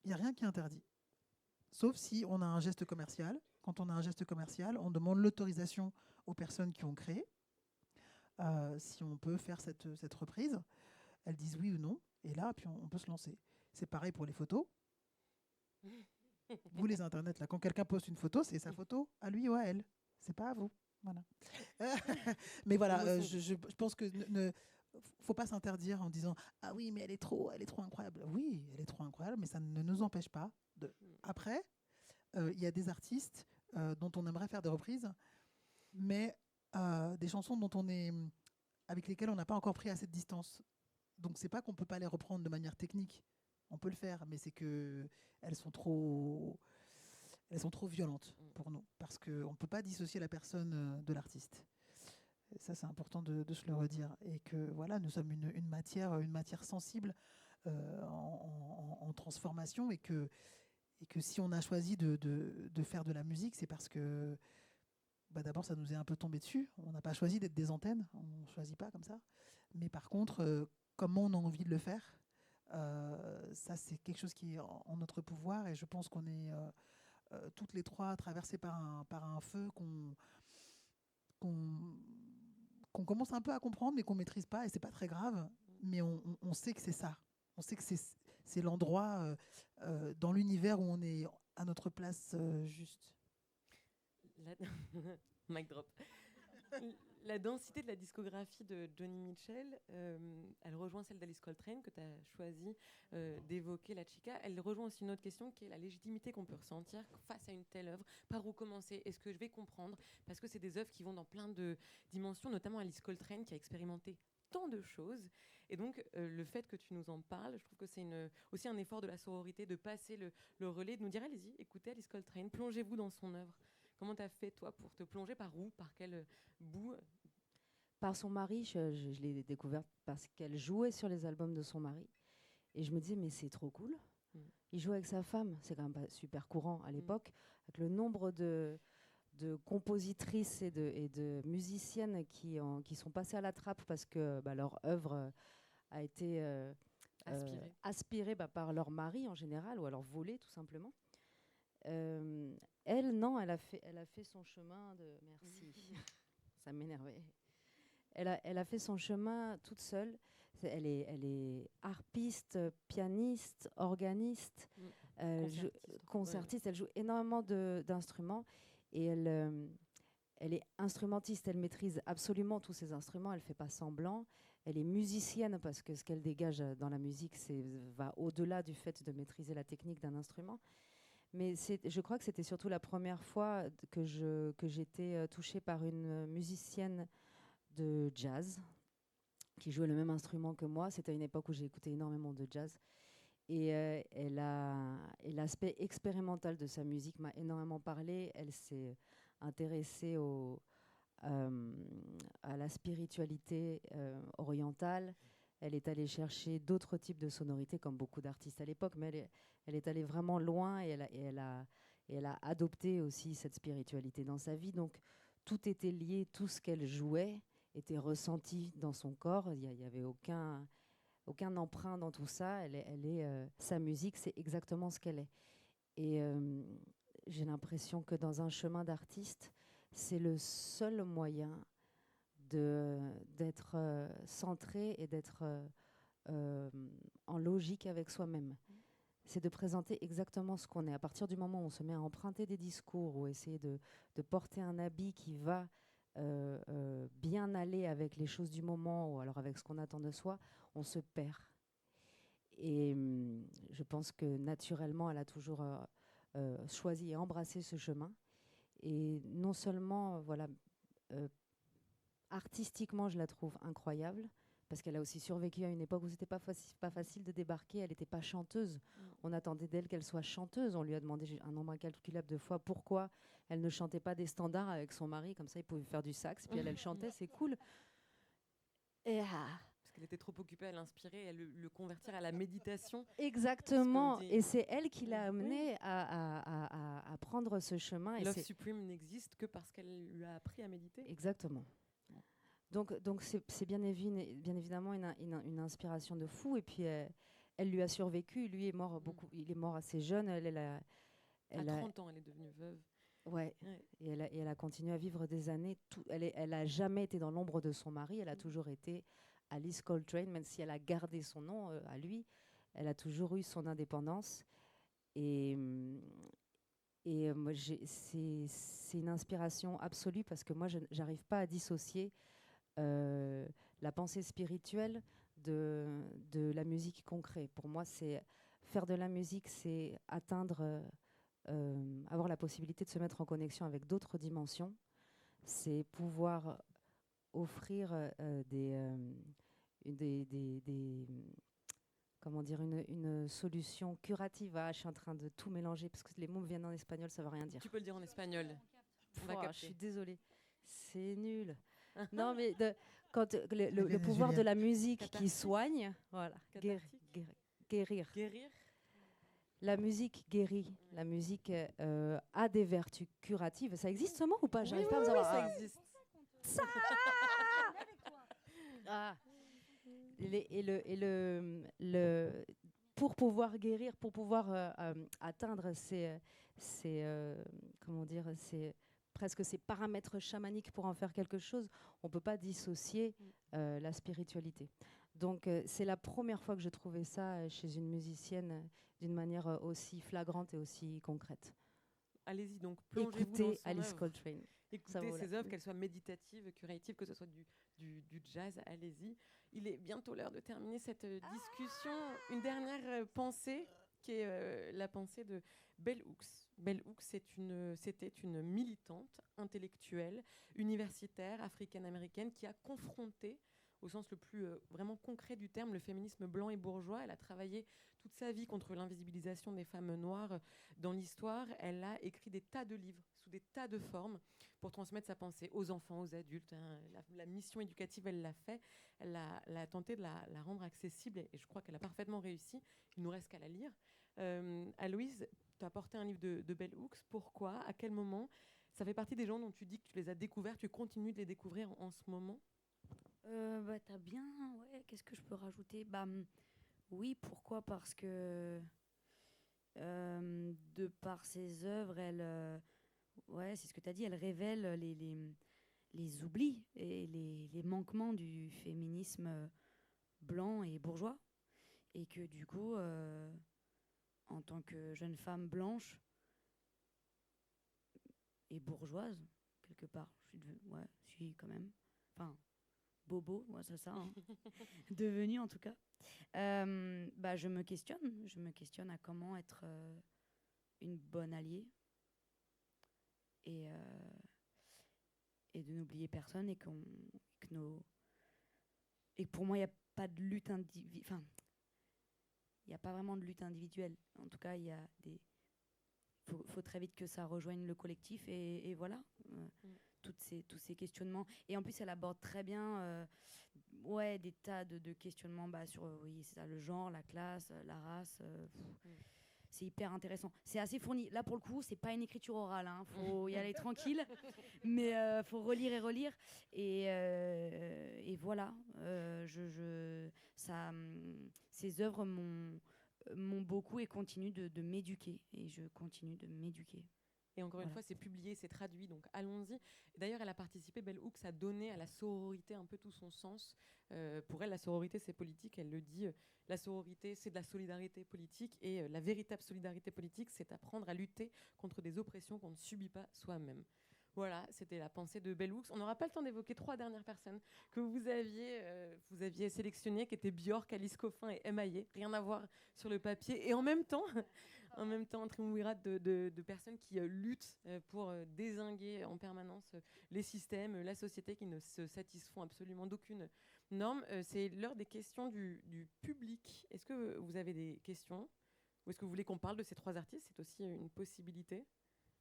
il y a rien qui est interdit. Sauf si on a un geste commercial. Quand on a un geste commercial, on demande l'autorisation aux personnes qui ont créé, si on peut faire cette reprise. Elles disent oui ou non, et là, puis on peut se lancer. C'est pareil pour les photos. Vous, les internets, là, quand quelqu'un poste une photo, c'est sa photo à lui ou à elle. C'est pas à vous. Voilà. Mais voilà, je pense que faut pas s'interdire en disant ah oui, mais elle est trop incroyable. Oui, elle est trop incroyable, mais ça ne nous empêche pas de. Après, il y a des artistes dont on aimerait faire des reprises, mais des chansons avec lesquelles on n'a pas encore pris assez de distance. Donc c'est pas qu'on peut pas les reprendre de manière technique. On peut le faire, mais c'est que elles sont trop violentes pour nous, parce qu'on ne peut pas dissocier la personne de l'artiste. Et ça, c'est important de se le redire. Et que voilà, nous sommes une matière sensible en transformation, et que si on a choisi de faire de la musique, c'est parce que d'abord, ça nous est un peu tombé dessus. On n'a pas choisi d'être des antennes, on ne choisit pas comme ça. Mais par contre, comment on a envie de le faire, ça, c'est quelque chose qui est en notre pouvoir, et je pense qu'on est toutes les trois traversées par un feu qu'on commence un peu à comprendre, mais qu'on ne maîtrise pas, et c'est pas très grave, mais on sait que c'est ça. On sait que c'est l'endroit dans l'univers où on est à notre place juste. Mic drop. La densité de la discographie de Joni Mitchell, elle rejoint celle d'Alice Coltrane, que tu as choisi d'évoquer, la chica. Elle rejoint aussi une autre question, qui est la légitimité qu'on peut ressentir face à une telle œuvre. Par où commencer? Est-ce que je vais comprendre? Parce que c'est des œuvres qui vont dans plein de dimensions, notamment Alice Coltrane, qui a expérimenté tant de choses. Et donc, le fait que tu nous en parles, je trouve que c'est aussi un effort de la sororité, de passer le relais, de nous dire, allez-y, écoutez Alice Coltrane, plongez-vous dans son œuvre. Comment tu as fait, toi, pour te plonger? Par où? Par quel bout? par son mari. Je l'ai découverte parce qu'elle jouait sur les albums de son mari. Et je me disais, mais c'est trop cool. Il joue avec sa femme. C'est quand même pas super courant à l'époque. Avec le nombre de compositrices et de musiciennes qui sont passées à la trappe parce que leur œuvre a été aspirée par leur mari en général, ou alors volée tout simplement. Elle, non, elle a fait son chemin de... Merci, ça m'énervait. Elle a fait son chemin toute seule. Elle est harpiste, pianiste, organiste, concertiste. Elle joue énormément d'instruments et elle est instrumentiste. Elle maîtrise absolument tous ses instruments. Elle ne fait pas semblant. Elle est musicienne parce que ce qu'elle dégage dans la musique va au-delà du fait de maîtriser la technique d'un instrument. Mais je crois que c'était surtout la première fois que j'étais touchée par une musicienne de jazz qui jouait le même instrument que moi. C'était à une époque où j'ai écouté énormément de jazz. Et l'aspect expérimental de sa musique m'a énormément parlé. Elle s'est intéressée à la spiritualité orientale. Elle est allée chercher d'autres types de sonorités, comme beaucoup d'artistes à l'époque, mais elle est allée vraiment loin et elle a adopté aussi cette spiritualité dans sa vie. Donc, tout était lié, tout ce qu'elle jouait était ressenti dans son corps. Il n'y avait aucun emprunt dans tout ça. Sa musique, c'est exactement ce qu'elle est. Et j'ai l'impression que dans un chemin d'artiste, c'est le seul moyen d'être centré et d'être en logique avec soi-même. C'est de présenter exactement ce qu'on est. À partir du moment où on se met à emprunter des discours ou essayer de porter un habit qui va bien aller avec les choses du moment ou alors avec ce qu'on attend de soi, on se perd. Et je pense que naturellement, elle a toujours choisi et embrassé ce chemin. Et non seulement, artistiquement, je la trouve incroyable, parce qu'elle a aussi survécu à une époque où c'était pas facile de débarquer. Elle n'était pas chanteuse. On attendait d'elle qu'elle soit chanteuse. On lui a demandé un nombre incalculable de fois pourquoi elle ne chantait pas des standards avec son mari, comme ça il pouvait faire du sax, puis elle chantait, c'est cool. Et parce qu'elle était trop occupée à l'inspirer, à le convertir à la méditation. Exactement. Et c'est elle qui l'a amené à prendre ce chemin. Love Supreme n'existe que parce qu'elle lui a appris à méditer. Exactement. Donc c'est bien évidemment une inspiration de fou. Et puis elle lui a survécu. Lui est mort il est mort assez jeune. À 30 ans, elle est devenue veuve. Ouais. Et elle a continué à vivre des années. Elle a jamais été dans l'ombre de son mari. Elle a toujours été Alice Coltrane, même si elle a gardé son nom à lui. Elle a toujours eu son indépendance. Et moi, c'est une inspiration absolue parce que moi, je n'arrive pas à dissocier la pensée spirituelle de la musique concrète. Pour moi, faire de la musique, c'est avoir la possibilité de se mettre en connexion avec d'autres dimensions. C'est pouvoir offrir une solution curative. Je suis en train de tout mélanger parce que les mots me viennent en espagnol, ça ne veut rien dire. Tu peux le dire en espagnol. Je suis désolée. C'est nul. Non, mais quand le pouvoir de la musique qui soigne, voilà, guérir. La musique guérit. La musique a des vertus curatives. Ça existe ce mot ou pas? J'arrive pas à vous avoir. Ça existe. Ça pour pouvoir guérir, pour pouvoir atteindre presque ces paramètres chamaniques pour en faire quelque chose, on ne peut pas dissocier la spiritualité. Donc c'est la première fois que je trouvais ça chez une musicienne d'une manière aussi flagrante et aussi concrète. Allez-y, donc plongez-vous dans Écoutez son Alice œuvre. Coltrane. Écoutez ses œuvres, qu'elles soient méditatives, curatives, que ce soit du jazz, allez-y. Il est bientôt l'heure de terminer cette discussion. Une dernière pensée, qui est la pensée de Bell Hooks. Bell Hooks, c'était une militante intellectuelle, universitaire, africaine-américaine, qui a confronté, au sens le plus vraiment concret du terme, le féminisme blanc et bourgeois. Elle a travaillé toute sa vie contre l'invisibilisation des femmes noires dans l'histoire. Elle a écrit des tas de livres sous des tas de formes pour transmettre sa pensée aux enfants, aux adultes. La mission éducative, elle l'a fait. Elle a tenté de la rendre accessible et je crois qu'elle a parfaitement réussi. Il nous reste qu'à la lire. Aloïse, tu as porté un livre de Bell Hooks. Pourquoi? À quel moment? Ça fait partie des gens dont tu dis que tu les as découverts. Tu continues de les découvrir en ce moment? T'as bien... Ouais, qu'est-ce que je peux rajouter? Oui, pourquoi? Parce que de par ses œuvres, ouais, c'est ce que tu as dit, elle révèle les oublis et les manquements du féminisme blanc et bourgeois. Et que du coup, en tant que jeune femme blanche et bourgeoise, quelque part, je suis quand même... Enfin, bobo, moi c'est ça, hein. Devenue en tout cas. Je me questionne à comment être une bonne alliée et de n'oublier personne et et pour moi il n'y a pas de lutte enfin il n'y a pas vraiment de lutte individuelle. En tout cas, il y a faut très vite que ça rejoigne le collectif et voilà. Tous ces questionnements. Et en plus, elle aborde très bien des tas de questionnements sur oui, c'est ça, le genre, la classe, la race. C'est hyper intéressant. C'est assez fourni. Là, pour le coup, c'est pas une écriture orale. Hein. Faut y aller tranquille. Mais faut relire et relire. Et voilà. Ces œuvres m'ont beaucoup et continuent de m'éduquer. Et je continue de m'éduquer. Et encore une fois, c'est publié, c'est traduit, donc allons-y. D'ailleurs, elle a participé, Bell Hooks a donné à la sororité un peu tout son sens. Pour elle, la sororité, c'est politique. Elle le dit, la sororité, c'est de la solidarité politique. Et la véritable solidarité politique, c'est apprendre à lutter contre des oppressions qu'on ne subit pas soi-même. Voilà, c'était la pensée de Bell Hooks. On n'aura pas le temps d'évoquer 3 dernières personnes que vous aviez sélectionnées, qui étaient Björk, Alice Coffin et M.I.A. Rien à voir sur le papier. Et en même temps, un triumvirat de personnes qui luttent pour dézinguer en permanence les systèmes, la société, qui ne se satisfont absolument d'aucune norme. C'est l'heure des questions du public. Est-ce que vous avez des questions? Ou est-ce que vous voulez qu'on parle de ces 3 artistes? C'est aussi une possibilité.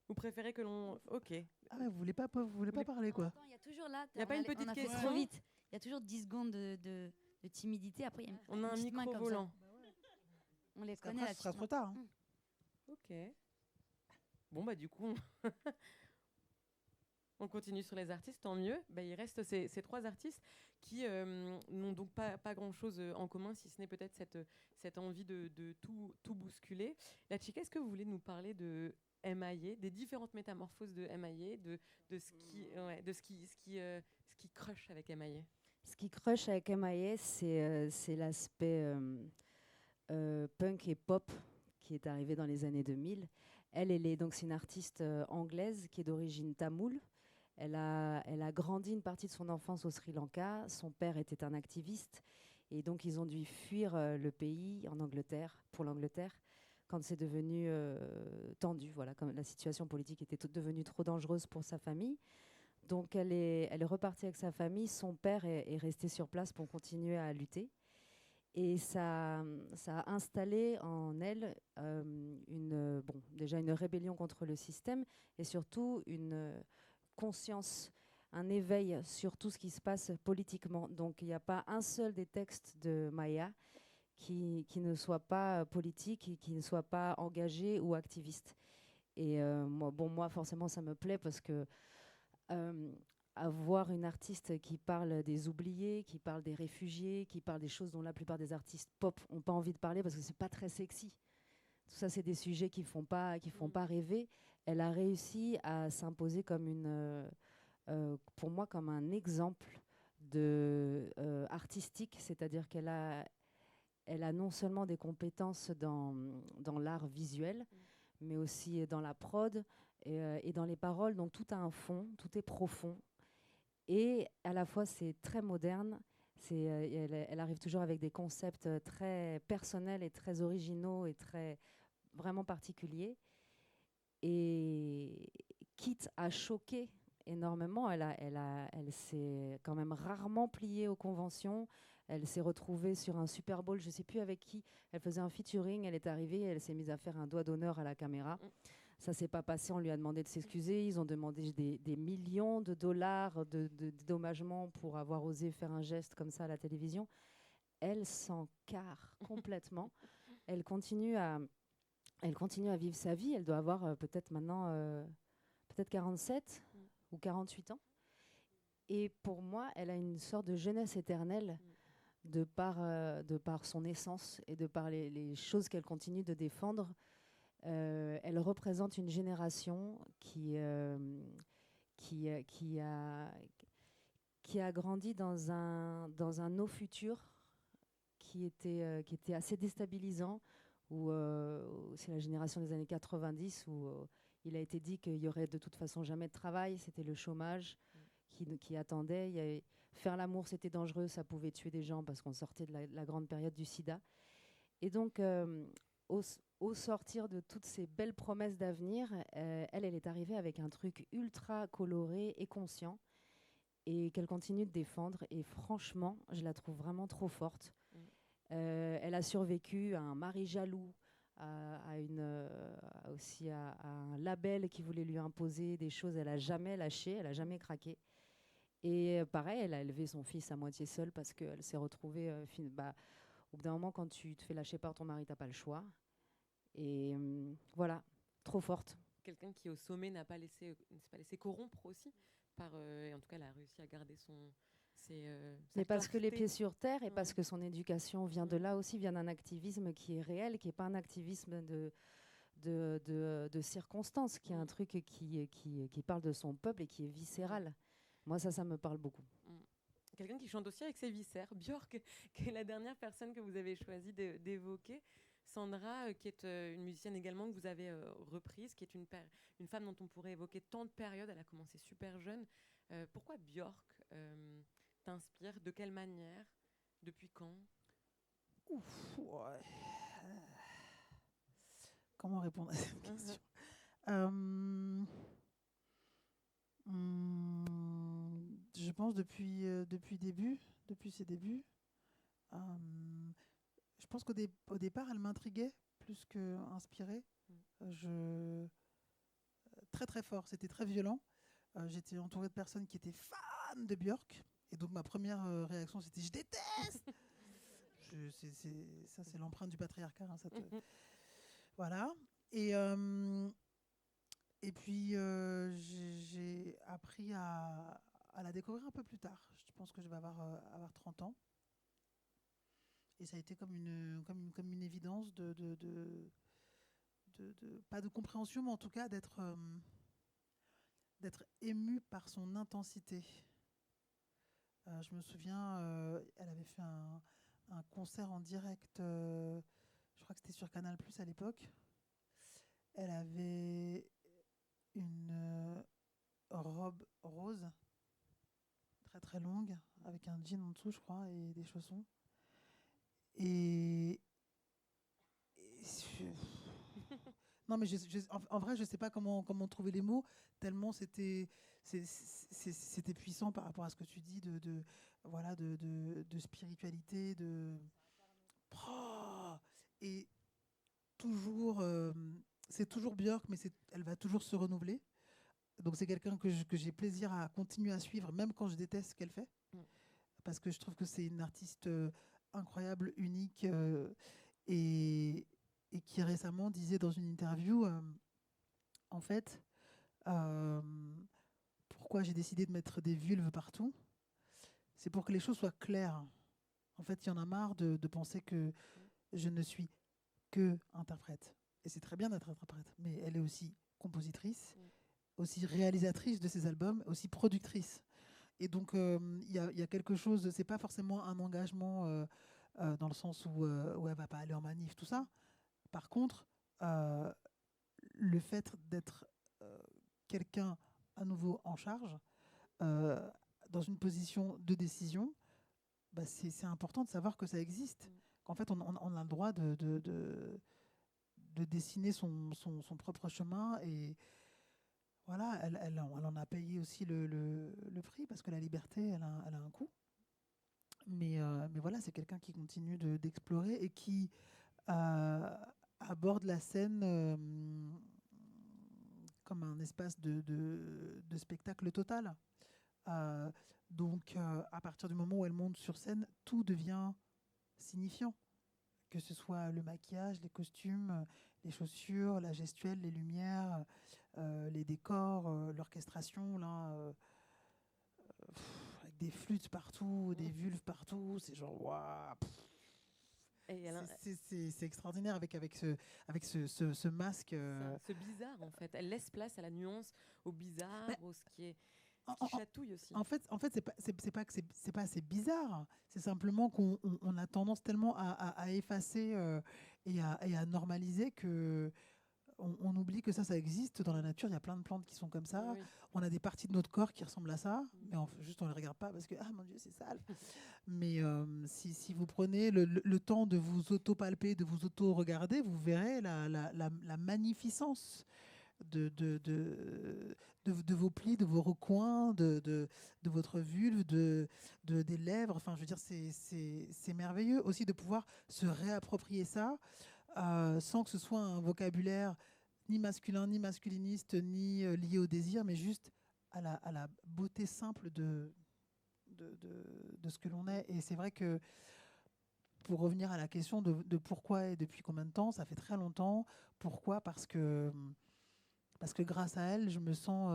Vous préférez que l'on... Ok. Ah ouais, vous voulez pas parler, quoi. Il y a toujours là... Il n'y a pas une petite question trop vite. Il y a toujours 10 secondes de timidité. Après, il y a on a un micro volant. On les Parce connaît, là. Ce sera trop tard. Hein. Ok. Bon, du coup, on continue sur les artistes, tant mieux. Il reste ces 3 artistes qui n'ont donc pas grand-chose en commun, si ce n'est peut-être cette envie de tout bousculer. La Chica, est-ce que vous voulez nous parler de M.I.A., des différentes métamorphoses de M.I.A., de ce qui crush avec M.I.A.? Ce qui crush avec M.I.A., c'est l'aspect punk et pop qui est arrivé dans les années 2000. C'est une artiste anglaise qui est d'origine tamoule. Elle a grandi une partie de son enfance au Sri Lanka. Son père était un activiste. Et donc, ils ont dû fuir le pays pour l'Angleterre, quand c'est devenu tendu. Voilà, quand la situation politique était devenue trop dangereuse pour sa famille. Donc, elle est repartie avec sa famille. Son père est resté sur place pour continuer à lutter. Et ça a installé en elle déjà une rébellion contre le système et surtout une conscience, un éveil sur tout ce qui se passe politiquement. Donc il n'y a pas un seul des textes de Maya qui ne soit pas politique, qui ne soit pas engagé ou activiste. Et moi, forcément, ça me plaît parce que avoir une artiste qui parle des oubliés, qui parle des réfugiés, qui parle des choses dont la plupart des artistes pop n'ont pas envie de parler parce que c'est pas très sexy. Tout ça, c'est des sujets qui font pas rêver. Elle a réussi à s'imposer comme pour moi, comme un exemple de artistique, c'est-à-dire qu'elle a non seulement des compétences dans l'art visuel, mais aussi dans la prod et dans les paroles. Donc tout a un fond, tout est profond. Et à la fois, c'est très moderne. Elle arrive toujours avec des concepts très personnels et très originaux et très vraiment particuliers. Et quitte à choquer énormément. Elle s'est quand même rarement pliée aux conventions. Elle s'est retrouvée sur un Super Bowl, je ne sais plus avec qui. Elle faisait un featuring, elle est arrivée, elle s'est mise à faire un doigt d'honneur à la caméra. Ça ne s'est pas passé, on lui a demandé de s'excuser. Ils ont demandé des millions de dollars de dédommagement pour avoir osé faire un geste comme ça à la télévision. Elle s'en carre complètement. Elle continue à vivre sa vie. Elle doit avoir peut-être maintenant peut-être 47 ou 48 ans. Et pour moi, elle a une sorte de jeunesse éternelle de par son essence et de par les choses qu'elle continue de défendre. Elle représente une génération qui a grandi dans un no futur qui était assez déstabilisant, où c'est la génération des années 90 où il a été dit qu'il y aurait de toute façon jamais de travail, c'était le chômage qui attendait. Faire l'amour, c'était dangereux, ça pouvait tuer des gens parce qu'on sortait de la grande période du sida. Et donc, au sortir de toutes ces belles promesses d'avenir, elle est arrivée avec un truc ultra coloré et conscient et qu'elle continue de défendre. Et franchement, je la trouve vraiment trop forte. Elle a survécu à un mari jaloux, aussi à un label qui voulait lui imposer des choses. Elle n'a jamais lâché, elle n'a jamais craqué. Et pareil, elle a élevé son fils à moitié seule parce qu'elle s'est retrouvée... au bout d'un moment, quand tu te fais lâcher par ton mari, tu n'as pas le choix. Et voilà, trop forte. Quelqu'un qui, au sommet, ne s'est pas laissé corrompre aussi. En tout cas, elle a réussi à garder mais parce que les pieds sur terre et parce que son éducation vient de là aussi, vient d'un activisme qui est réel, qui n'est pas un activisme de circonstances, qui est un truc qui parle de son peuple et qui est viscéral. Moi, ça me parle beaucoup. Quelqu'un qui chante aussi avec ses viscères, Björk, qui est la dernière personne que vous avez choisi d'évoquer. Sandra, qui est une musicienne également que vous avez reprise, qui est une femme dont on pourrait évoquer tant de périodes. Elle a commencé super jeune. Pourquoi Björk t'inspire? De quelle manière? Depuis quand? Ouais. Comment répondre à cette question? Je pense depuis ses débuts. Je pense qu'au départ, elle m'intriguait plus qu'inspirait. Très très fort, c'était très violent. J'étais entourée de personnes qui étaient fans de Björk. Et donc ma première réaction, c'était « je déteste !» Ça, c'est l'empreinte du patriarcat. Hein, voilà. Et puis, j'ai appris à la découvrir un peu plus tard. Je pense que je vais avoir 30 ans. Et ça a été comme une évidence pas de compréhension, mais en tout cas d'être émue par son intensité. Je me souviens, elle avait fait un concert en direct, je crois que c'était sur Canal+ à l'époque. Elle avait une robe rose, très très longue, avec un jean en dessous, je crois, et des chaussons. Non, mais en vrai, je ne sais pas comment trouver les mots, tellement c'était puissant par rapport à ce que tu dis de spiritualité, et toujours, c'est toujours Björk, mais elle va toujours se renouveler. Donc c'est quelqu'un que j'ai plaisir à continuer à suivre, même quand je déteste ce qu'elle fait, parce que je trouve que c'est une artiste incroyable, unique, et qui récemment disait dans une interview, en fait, pourquoi j'ai décidé de mettre des vulves partout, c'est pour que les choses soient claires. En fait, il y en a marre de penser que je ne suis que interprète. Et c'est très bien d'être interprète, mais elle est aussi compositrice, aussi réalisatrice de ses albums, aussi productrice. Et donc, il y a quelque chose, c'est pas forcément un engagement dans le sens où elle va pas aller en manif, tout ça. Par contre, le fait d'être quelqu'un à nouveau en charge, dans une position de décision, c'est important de savoir que ça existe. Qu'en fait, on a le droit de dessiner son propre chemin. Et voilà, elle en a payé aussi le prix parce que la liberté, elle a un coût. Mais voilà, c'est quelqu'un qui continue d'explorer et qui euh, aborde la scène comme un espace de spectacle total. Euh, donc, à partir du moment où elle monte sur scène, tout devient signifiant. Que ce soit le maquillage, les costumes, les chaussures, la gestuelle, les lumières, les décors, l'orchestration, là, avec des flûtes partout, des vulves partout, c'est genre waouh. Et elle a- C'est extraordinaire avec ce masque. ce bizarre, en fait. Elle laisse place à la nuance, au bizarre, Bah, au ce qui en, en- chatouille aussi. en fait, c'est pas assez bizarre. C'est simplement qu'on a tendance tellement à effacer et à normaliser que on oublie que ça existe dans la nature. Il y a plein de plantes qui sont comme ça. Oui. On a des parties de notre corps qui ressemblent à ça, mais juste on les regarde pas parce que ah mon Dieu c'est sale. Mais si vous prenez le temps de vous auto-palper, de vous auto-regarder, vous verrez la magnificence de vos plis, de vos recoins, de votre vulve, des lèvres. Enfin, je veux dire, c'est merveilleux aussi de pouvoir se réapproprier ça sans que ce soit un vocabulaire ni masculin, ni masculiniste, ni lié au désir, mais juste à la beauté simple de ce que l'on est. Et c'est vrai que pour revenir à la question de pourquoi et depuis combien de temps, ça fait très longtemps. Pourquoi ? Parce que grâce à elle, je me sens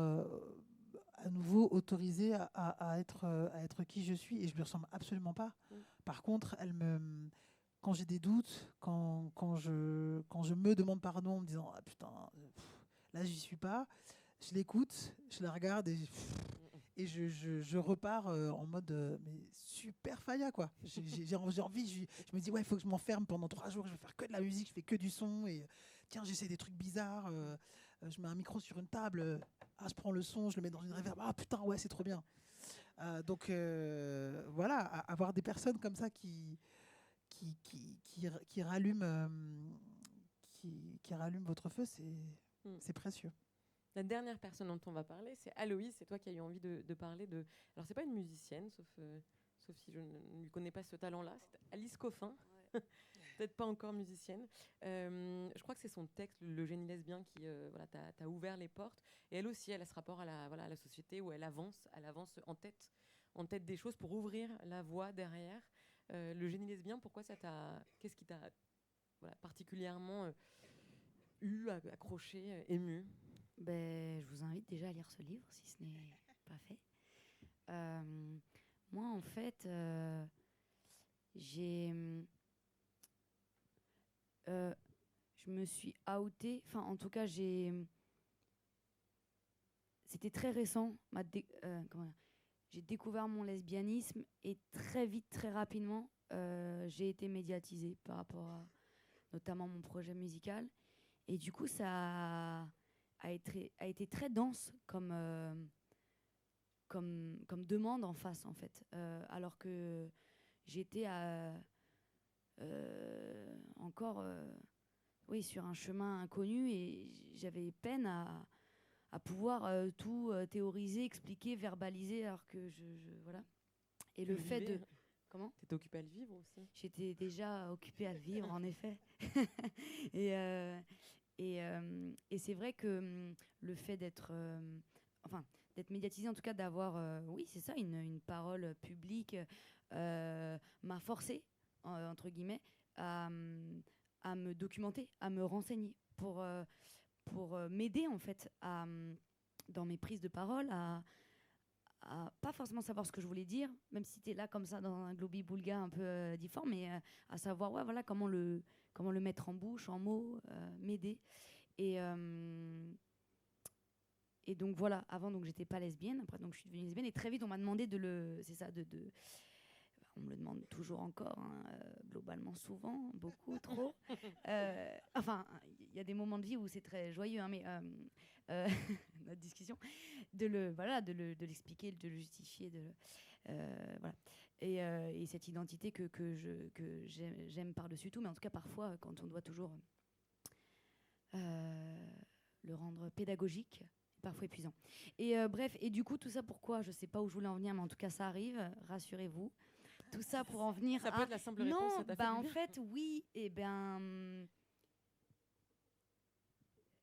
à nouveau autorisée à être qui je suis et je ne lui ressemble absolument pas. Par contre, quand j'ai des doutes, quand je me demande pardon en me disant ah putain, là j'y suis pas, je l'écoute, je la regarde et je repars en mode mais super faya quoi. J'ai envie, je me dis ouais, il faut que je m'enferme pendant 3 jours, je vais faire que de la musique, je fais que du son et tiens, j'essaie des trucs bizarres, je mets un micro sur une table, je prends le son, je le mets dans une reverb, ah putain ouais, c'est trop bien. Donc voilà, avoir des personnes comme ça qui rallument qui rallument votre feu, c'est précieux. La dernière personne dont on va parler, c'est Aloïs. C'est toi qui as eu envie de parler de... Alors, c'est pas une musicienne, sauf si je ne lui connais pas ce talent-là. C'est Alice Coffin. Ouais. Peut-être pas encore musicienne. Je crois que c'est son texte, Le génie lesbien, qui voilà, t'a ouvert les portes. Et elle aussi, elle a ce rapport à la société où elle avance en tête des choses pour ouvrir la voie derrière. Le génie lesbien, pourquoi ça qu'est-ce qui t'a particulièrement accroché, ému? Je vous invite déjà à lire ce livre si ce n'est pas fait. Moi, en fait, je me suis outée. Enfin, en tout cas, c'était très récent. J'ai découvert mon lesbianisme et très vite, très rapidement, j'ai été médiatisée par rapport à notamment mon projet musical. Et du coup, ça a été très dense comme demande en face, en fait. Alors que j'étais encore sur un chemin inconnu et j'avais peine à pouvoir tout théoriser, expliquer, verbaliser, alors que voilà. Et le fait de... Comment ? T'étais occupée à le vivre aussi ? J'étais déjà occupée à le vivre, en effet. Et c'est vrai que le fait d'être médiatisée, en tout cas d'avoir, oui, c'est ça, une parole publique, m'a forcée, entre guillemets, à me documenter, à me renseigner pour m'aider, en fait, dans mes prises de parole, à pas forcément savoir ce que je voulais dire, même si c'était là comme ça dans un globi-boulga un peu difforme, mais à savoir voilà, comment le mettre en bouche, en mots, m'aider. Et donc voilà, avant donc j'étais pas lesbienne, après donc je suis devenue lesbienne et très vite on m'a demandé on me le demande toujours encore, hein, globalement souvent, beaucoup, trop. Enfin, il y a des moments de vie où c'est très joyeux, hein, mais notre discussion, de l'expliquer, de le justifier, voilà. Et cette identité que j'aime par-dessus tout, mais en tout cas parfois quand on doit toujours le rendre pédagogique, parfois épuisant. Et bref, et du coup, tout ça pourquoi? Je sais pas où je voulais en venir, mais en tout cas, ça arrive, rassurez-vous. Tout ça pour en venir Ça peut être la simple réponse. non, Ça t'a fait bah du en bien. fait, oui, et ben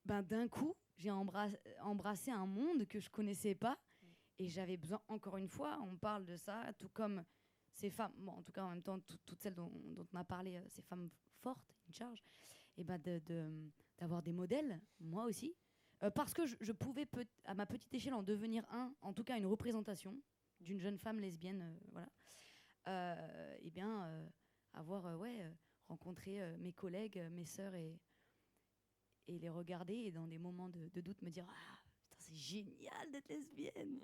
d'un coup, j'ai embrassé un monde que je connaissais pas, et j'avais besoin, encore une fois, on parle de ça, tout comme ces femmes, bon, en tout cas en même temps, toutes celles dont on a parlé, ces femmes fortes, une charge, et ben d'avoir des modèles, moi aussi, parce que je pouvais, à ma petite échelle, en devenir en tout cas une représentation d'une jeune femme lesbienne, voilà. Et bien avoir rencontré mes collègues, mes sœurs et les regarder et dans des moments de doute me dire putain, c'est génial d'être lesbienne.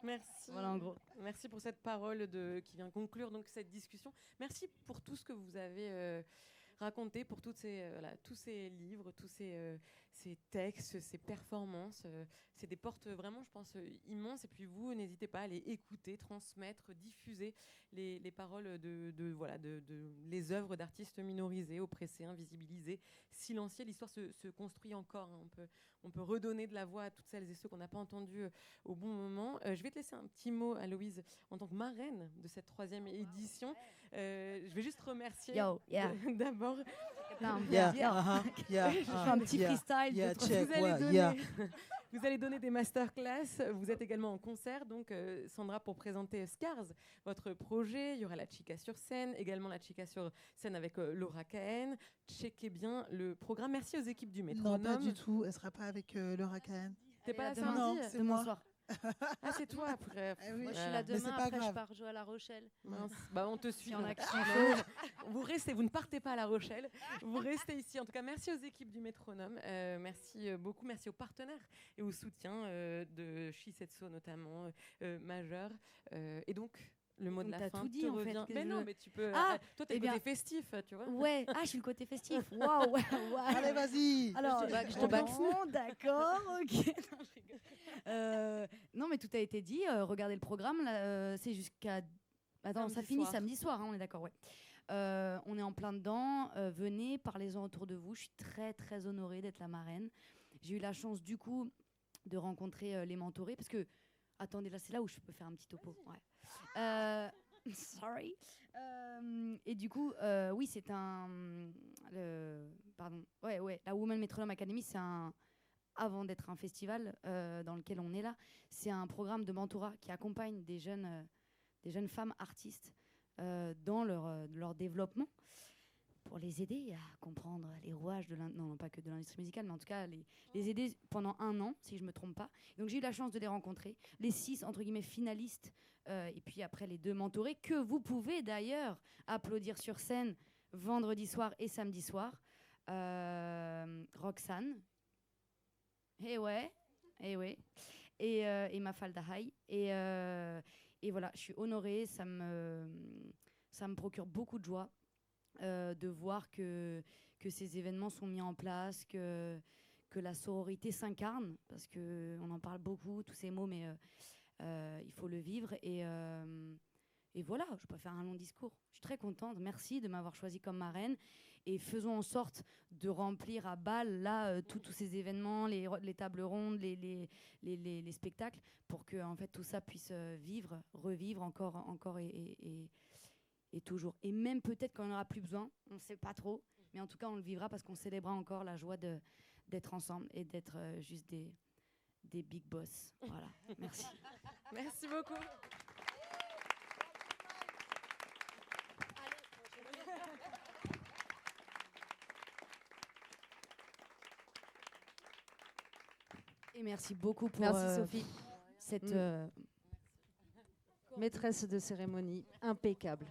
Merci. Voilà en gros. Merci pour cette parole qui vient conclure donc cette discussion. Merci pour tout ce que vous avez raconté, pour tous ces livres, tous ces textes, ces performances. C'est des portes vraiment, je pense, immenses. Et puis vous, n'hésitez pas à les écouter, transmettre, diffuser les paroles de les œuvres d'artistes minorisés, oppressés, invisibilisés, silenciés. L'histoire se construit encore. Hein. On peut redonner de la voix à toutes celles et ceux qu'on n'a pas entendus au bon moment. Je vais te laisser un petit mot, Aloïse, en tant que marraine de cette 3e édition. Je vais juste remercier d'abord. Je fais un petit freestyle. Vous allez donner des masterclass. Vous êtes également en concert, donc Sandra, pour présenter Scars, votre projet. Il y aura la Chica sur scène, également la Chica sur scène avec Laura Cahen. Checkez bien le programme. Merci aux équipes du Métronome. Non, pas du tout. Elle sera pas avec Laura Cahen. T'es pas là demain, samedi? Non, c'est demain moi. soir. Ah, c'est toi après. Oui. Moi, je suis Voilà. là Mais c'est demain, pas après je grave. pars jouer à La Rochelle. Mince. Bah, on te suit. Si en là. action Vous restez, vous ne partez pas à La Rochelle. Vous restez ici. En tout cas, merci aux équipes du Métronome. Merci beaucoup. Merci aux partenaires et au soutien de Shisetsu notamment, Majeur. Et donc, le mot de la T'as fin tout dit, te en fait, revient. que Mais je- non, mais tu peux. Ah, toi, t'es eh le côté bien- festif, tu vois. Ouais, je suis le côté festif. Waouh, Allez, vas-y. Alors, Je te back. d'accord, ok. Non, je rigole. Non, mais tout a été dit. Regardez le programme. Là, c'est jusqu'à. Attends, Samedi ça finit soir. samedi soir, hein, on est d'accord, ouais. On est en plein dedans. Venez, parlez-en autour de vous. Je suis très, très honorée d'être la marraine. J'ai eu la chance, du coup, de rencontrer les mentorés. Parce que, attendez, là, c'est là où je peux faire un petit topo. Ouais. Sorry. Et du coup, oui, c'est pardon. Ouais, la Women Metronome Academy, c'est avant d'être un festival dans lequel on est là, c'est un programme de mentorat qui accompagne des jeunes femmes artistes dans leur développement pour les aider à comprendre les rouages non pas que de l'industrie musicale, mais en tout cas les aider pendant 1 an, si je me trompe pas. Et donc j'ai eu la chance de les rencontrer, les 6 entre guillemets finalistes, et puis après les 2 mentorés que vous pouvez d'ailleurs applaudir sur scène vendredi soir et samedi soir. Roxane, et Mafalda Hay, et voilà, je suis honorée, ça me procure beaucoup de joie de voir que ces événements sont mis en place, que la sororité s'incarne, parce qu'on en parle beaucoup, tous ces mots, mais il faut le vivre. Et voilà, je peux faire un long discours. Je suis très contente. Merci de m'avoir choisie comme marraine. Et faisons en sorte de remplir à balle là tous ces événements, les tables rondes, les spectacles, pour que en fait tout ça puisse revivre encore et toujours. Et même peut-être qu'on n'aura plus besoin, on ne sait pas trop, mais en tout cas on le vivra parce qu'on célébrera encore la joie d'être ensemble et d'être juste des big boss. Voilà, merci. Merci beaucoup. Et merci beaucoup pour Merci Sophie, cette... maîtresse de cérémonie impeccable.